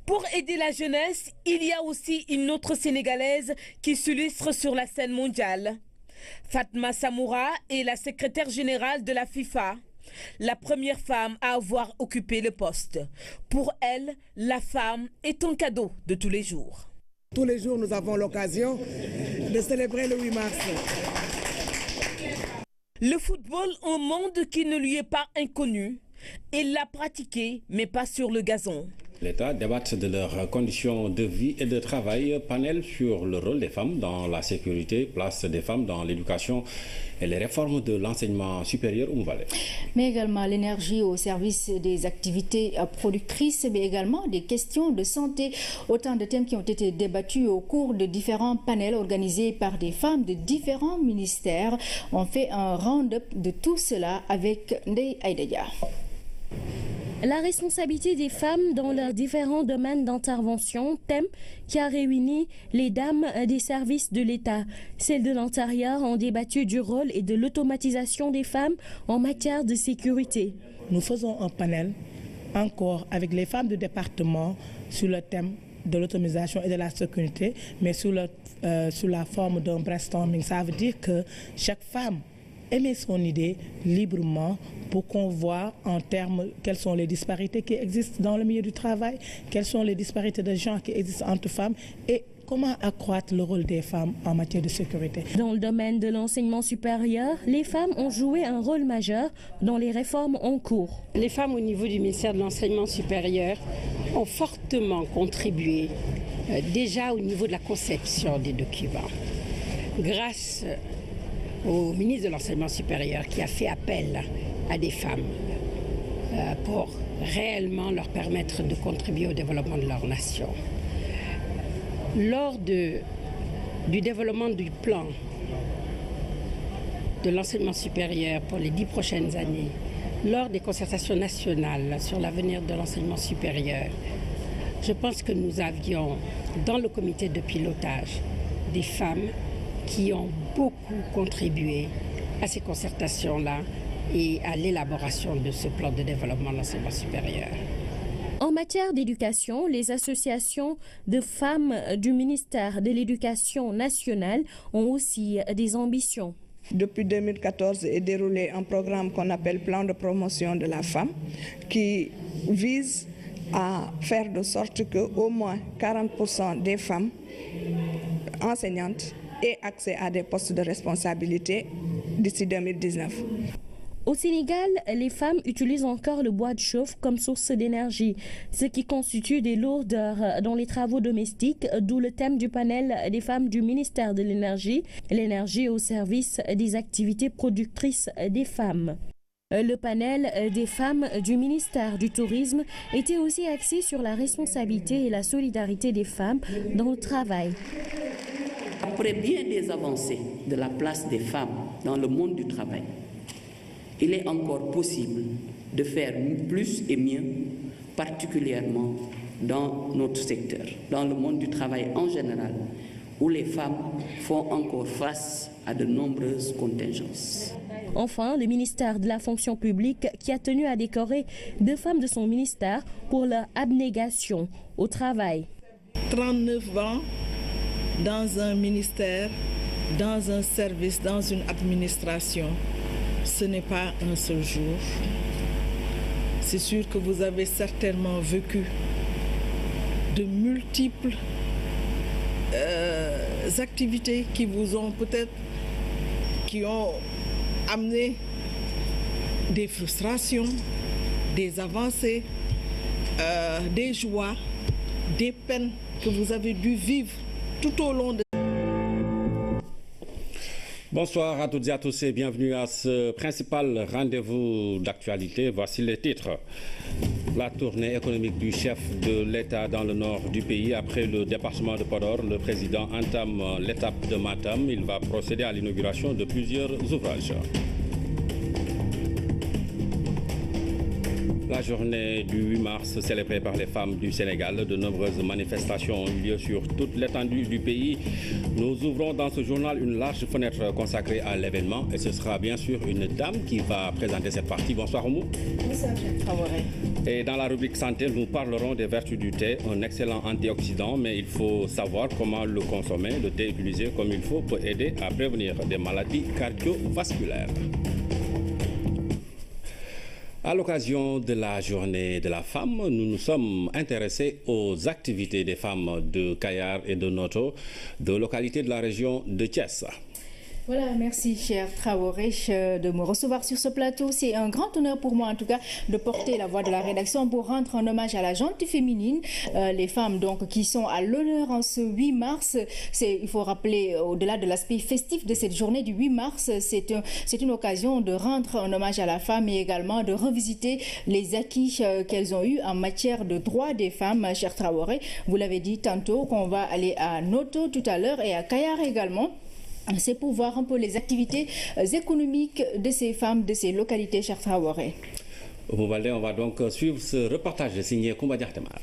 Pour aider la jeunesse, il y a aussi une autre Sénégalaise qui s'illustre sur la scène mondiale. Fatma Samoura est la secrétaire générale de la FIFA, la première femme à avoir occupé le poste. Pour elle, la femme est un cadeau de tous les jours. Tous les jours, nous avons l'occasion de célébrer le 8 mars. Le football, un monde qui ne lui est pas inconnu. Elle l'a pratiqué, mais pas sur le gazon. L'État débatte de leurs conditions de vie et de travail, panel sur le rôle des femmes dans la sécurité, place des femmes dans l'éducation et les réformes de l'enseignement supérieur au Mouvalé. Mais également l'énergie au service des activités productrices, mais également des questions de santé. Autant de thèmes qui ont été débattus au cours de différents panels organisés par des femmes de différents ministères. On fait un round-up de tout cela avec Ndeye Aïdaya. La responsabilité des femmes dans leurs différents domaines d'intervention, thème qui a réuni les dames des services de l'État. Celles de l'intérieur ont débattu du rôle et de l'automatisation des femmes en matière de sécurité. Nous faisons un panel encore avec les femmes du département sur le thème de l'automatisation et de la sécurité, mais sous la forme d'un brainstorming. Ça veut dire que chaque femme émet son idée librement pour qu'on voit en termes quelles sont les disparités qui existent dans le milieu du travail, quelles sont les disparités de genre qui existent entre femmes et comment accroître le rôle des femmes en matière de sécurité. Dans le domaine de l'enseignement supérieur, les femmes ont joué un rôle majeur dans les réformes en cours. Les femmes au niveau du ministère de l'enseignement supérieur ont fortement contribué déjà au niveau de la conception des documents. Grâce au ministre de l'Enseignement supérieur qui a fait appel à des femmes pour réellement leur permettre de contribuer au développement de leur nation. Lors du développement du plan de l'enseignement supérieur pour les 10 prochaines années, lors des concertations nationales sur l'avenir de l'enseignement supérieur, je pense que nous avions dans le comité de pilotage des femmes qui ont beaucoup contribué à ces concertations-là et à l'élaboration de ce plan de développement de l'enseignement supérieur. En matière d'éducation, les associations de femmes du ministère de l'Éducation nationale ont aussi des ambitions. Depuis 2014 est déroulé un programme qu'on appelle Plan de promotion de la femme qui vise à faire de sorte qu'au moins 40% des femmes enseignantes aient accès à des postes de responsabilité d'ici 2019. Au Sénégal, les femmes utilisent encore le bois de chauffe comme source d'énergie, ce qui constitue des lourdeurs dans les travaux domestiques, d'où le thème du panel des femmes du ministère de l'Énergie, l'énergie au service des activités productrices des femmes. Le panel des femmes du ministère du Tourisme était aussi axé sur la responsabilité et la solidarité des femmes dans le travail. Après bien des avancées de la place des femmes dans le monde du travail, il est encore possible de faire plus et mieux, particulièrement dans notre secteur, dans le monde du travail en général, où les femmes font encore face à de nombreuses contingences. Enfin, le ministère de la fonction publique qui a tenu à décorer 2 femmes de son ministère pour leur abnégation au travail. 39 ans dans un ministère, dans un service, dans une administration, ce n'est pas un seul jour. C'est sûr que vous avez certainement vécu de multiples activités qui vous ont qui ont amené des frustrations, des avancées, des joies, des peines que vous avez dû vivre tout au long de... Bonsoir à toutes et à tous et bienvenue à ce principal rendez-vous d'actualité. Voici les titres. La tournée économique du chef de l'État dans le nord du pays. Après le département de Podor, le président entame l'étape de Matam. Il va procéder à l'inauguration de plusieurs ouvrages. La journée du 8 mars célébrée par les femmes du Sénégal, de nombreuses manifestations ont eu lieu sur toute l'étendue du pays. Nous ouvrons dans ce journal une large fenêtre consacrée à l'événement et ce sera bien sûr une dame qui va présenter cette partie. Bonsoir Oumou. Bonsoir, Traoré. Et dans la rubrique santé, nous parlerons des vertus du thé, un excellent antioxydant, mais il faut savoir comment le consommer. Le thé utilisé comme il faut peut aider à prévenir des maladies cardiovasculaires. À l'occasion de la journée de la femme, nous nous sommes intéressés aux activités des femmes de Kayar et de Noto, deux localités de la région de Thiès. Voilà, merci cher Traoré de me recevoir sur ce plateau. C'est un grand honneur pour moi en tout cas de porter la voix de la rédaction pour rendre un hommage à la gente féminine. Les femmes donc qui sont à l'honneur en ce 8 mars. Il faut rappeler au-delà de l'aspect festif de cette journée du 8 mars, c'est une occasion de rendre un hommage à la femme et également de revisiter les acquis qu'elles ont eus en matière de droits des femmes. Cher Traoré, vous l'avez dit tantôt qu'on va aller à Noto tout à l'heure et à Kayar également. C'est pour voir un peu les activités économiques de ces femmes, de ces localités, cher Traoré. On va donc suivre ce reportage signé Koumba Diartemar.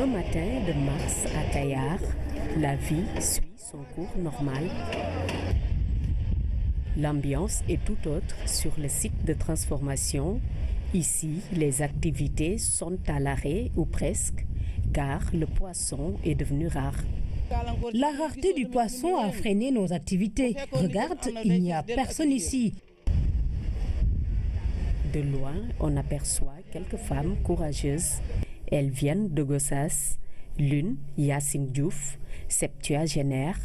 Un matin de mars à Kayar, la vie suit son cours normal. L'ambiance est tout autre sur le site de transformation. Ici, les activités sont à l'arrêt ou presque, car le poisson est devenu rare. La rareté du poisson a freiné nos activités. Regarde, il n'y a personne ici. De loin, on aperçoit quelques femmes courageuses. Elles viennent de Gossas. L'une, Yacine Diouf, septuagénaire.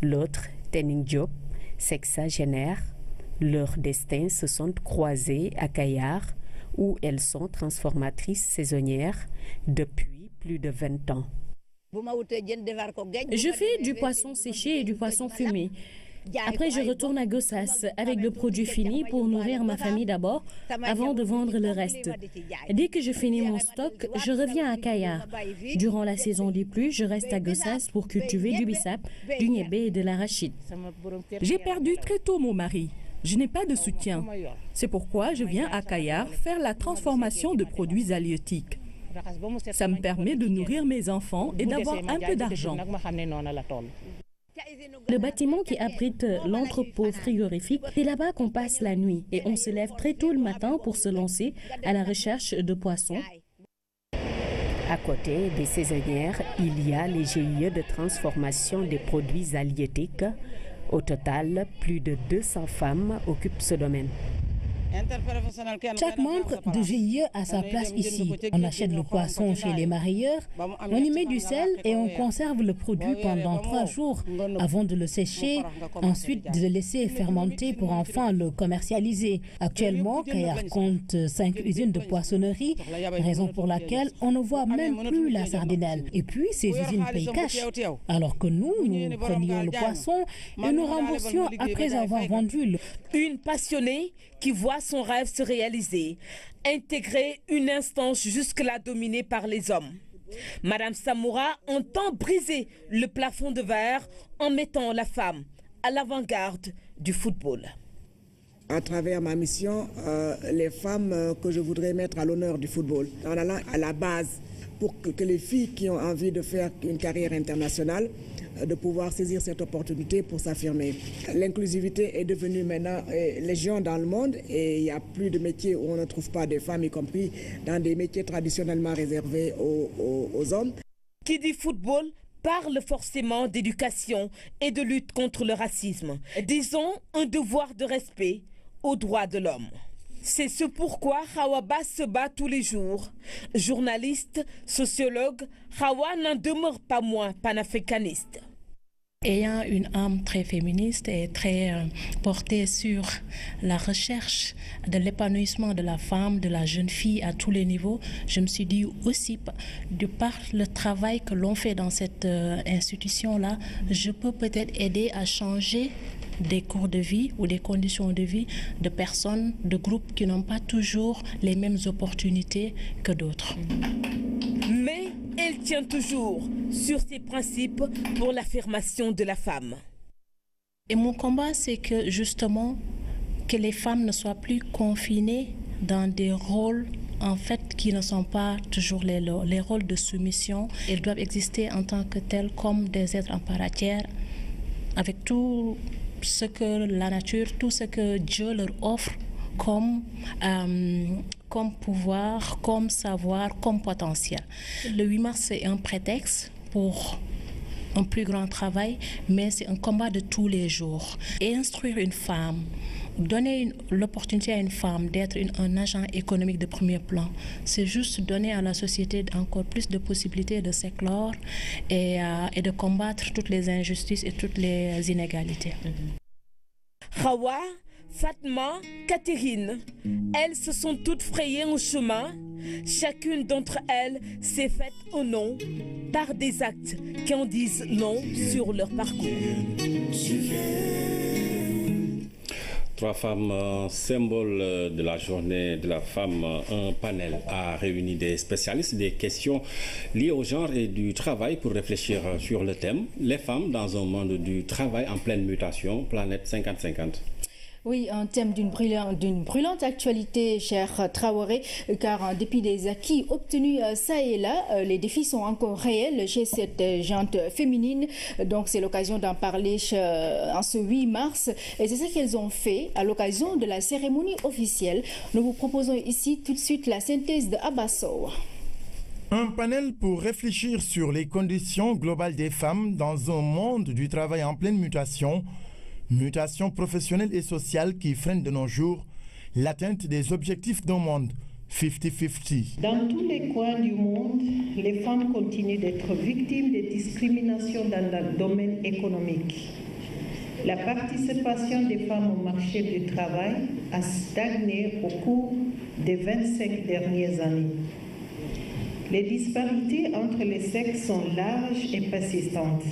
L'autre, Tening Diop, sexagénaire. Leurs destins se sont croisés à Kayar, où elles sont transformatrices saisonnières depuis plus de 20 ans. Je fais du poisson séché et du poisson fumé. Après, je retourne à Gossas avec le produit fini pour nourrir ma famille d'abord, avant de vendre le reste. Dès que je finis mon stock, je reviens à Kayar. Durant la saison des pluies, je reste à Gossas pour cultiver du bissap, du niébé et de l'arachide. J'ai perdu très tôt mon mari. Je n'ai pas de soutien. C'est pourquoi je viens à Kayar faire la transformation de produits halieutiques. Ça me permet de nourrir mes enfants et d'avoir un peu d'argent. Le bâtiment qui abrite l'entrepôt frigorifique, c'est là-bas qu'on passe la nuit et on se lève très tôt le matin pour se lancer à la recherche de poissons. À côté des saisonnières, il y a les GIE de transformation des produits halieutiques. Au total, plus de 200 femmes occupent ce domaine. Chaque membre de GIE a sa place ici. On achète le poisson chez les marailleurs, on y met du sel et on conserve le produit pendant 3 jours avant de le sécher, ensuite de le laisser fermenter pour enfin le commercialiser. Actuellement, Kayar compte 5 usines de poissonnerie, raison pour laquelle on ne voit même plus la sardinelle. Et puis, ces usines payent cash, alors que nous prenions le poisson et nous remboursions après avoir vendu. Une passionnée qui voit son rêve se réaliser, intégrer une instance jusque-là dominée par les hommes. Madame Samoura entend briser le plafond de verre en mettant la femme à l'avant-garde du football. À travers ma mission, les femmes que je voudrais mettre à l'honneur du football, en allant à la base pour que les filles qui ont envie de faire une carrière internationale, de pouvoir saisir cette opportunité pour s'affirmer. L'inclusivité est devenue maintenant légion dans le monde et il n'y a plus de métiers où on ne trouve pas de femmes, y compris dans des métiers traditionnellement réservés aux hommes. Qui dit football parle forcément d'éducation et de lutte contre le racisme. Disons un devoir de respect aux droits de l'homme. C'est ce pourquoi Hawa Ba se bat tous les jours. Journaliste, sociologue, Hawa n'en demeure pas moins panafricaniste. Ayant une âme très féministe et très portée sur la recherche de l'épanouissement de la femme, de la jeune fille à tous les niveaux, je me suis dit aussi, de par le travail que l'on fait dans cette institution-là, je peux peut-être aider à changer des cours de vie ou des conditions de vie de personnes, de groupes qui n'ont pas toujours les mêmes opportunités que d'autres. Mais elle tient toujours sur ses principes pour l'affirmation de la femme. Et mon combat, c'est que justement, que les femmes ne soient plus confinées dans des rôles en fait qui ne sont pas toujours les rôles de soumission. Elles doivent exister en tant que telles comme des êtres en part entière, avec tout ce que la nature, tout ce que Dieu leur offre comme pouvoir, comme savoir, comme potentiel. Le 8 mars, c'est un prétexte pour un plus grand travail, mais c'est un combat de tous les jours. Et instruire une femme, donner l'opportunité à une femme d'être un agent économique de premier plan, c'est juste donner à la société encore plus de possibilités de s'éclore et de combattre toutes les injustices et toutes les inégalités. Hawa, Fatma, Catherine, elles se sont toutes frayées un chemin. Chacune d'entre elles s'est faite au nom par des actes qui en disent long sur leur parcours. 3 femmes symboles de la journée de la femme. Un panel a réuni des spécialistes des questions liées au genre et du travail pour réfléchir sur le thème « Les femmes dans un monde du travail en pleine mutation, planète 50-50 ». Oui, un thème d'une brûlante actualité, cher Traoré, car en dépit des acquis obtenus ça et là, les défis sont encore réels chez cette gente féminine. Donc c'est l'occasion d'en parler en ce 8 mars. Et c'est ce qu'elles ont fait à l'occasion de la cérémonie officielle. Nous vous proposons ici tout de suite la synthèse de Abasso. Un panel pour réfléchir sur les conditions globales des femmes dans un monde du travail en pleine mutation. Mutation professionnelle et sociale qui freine de nos jours l'atteinte des objectifs d'un monde 50-50. Dans tous les coins du monde, les femmes continuent d'être victimes de discriminations dans le domaine économique. La participation des femmes au marché du travail a stagné au cours des 25 dernières années. Les disparités entre les sexes sont larges et persistantes.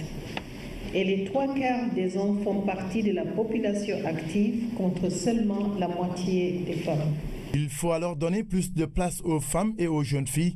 Et les 3/4 des hommes font partie de la population active contre seulement la moitié des femmes. Il faut alors donner plus de place aux femmes et aux jeunes filles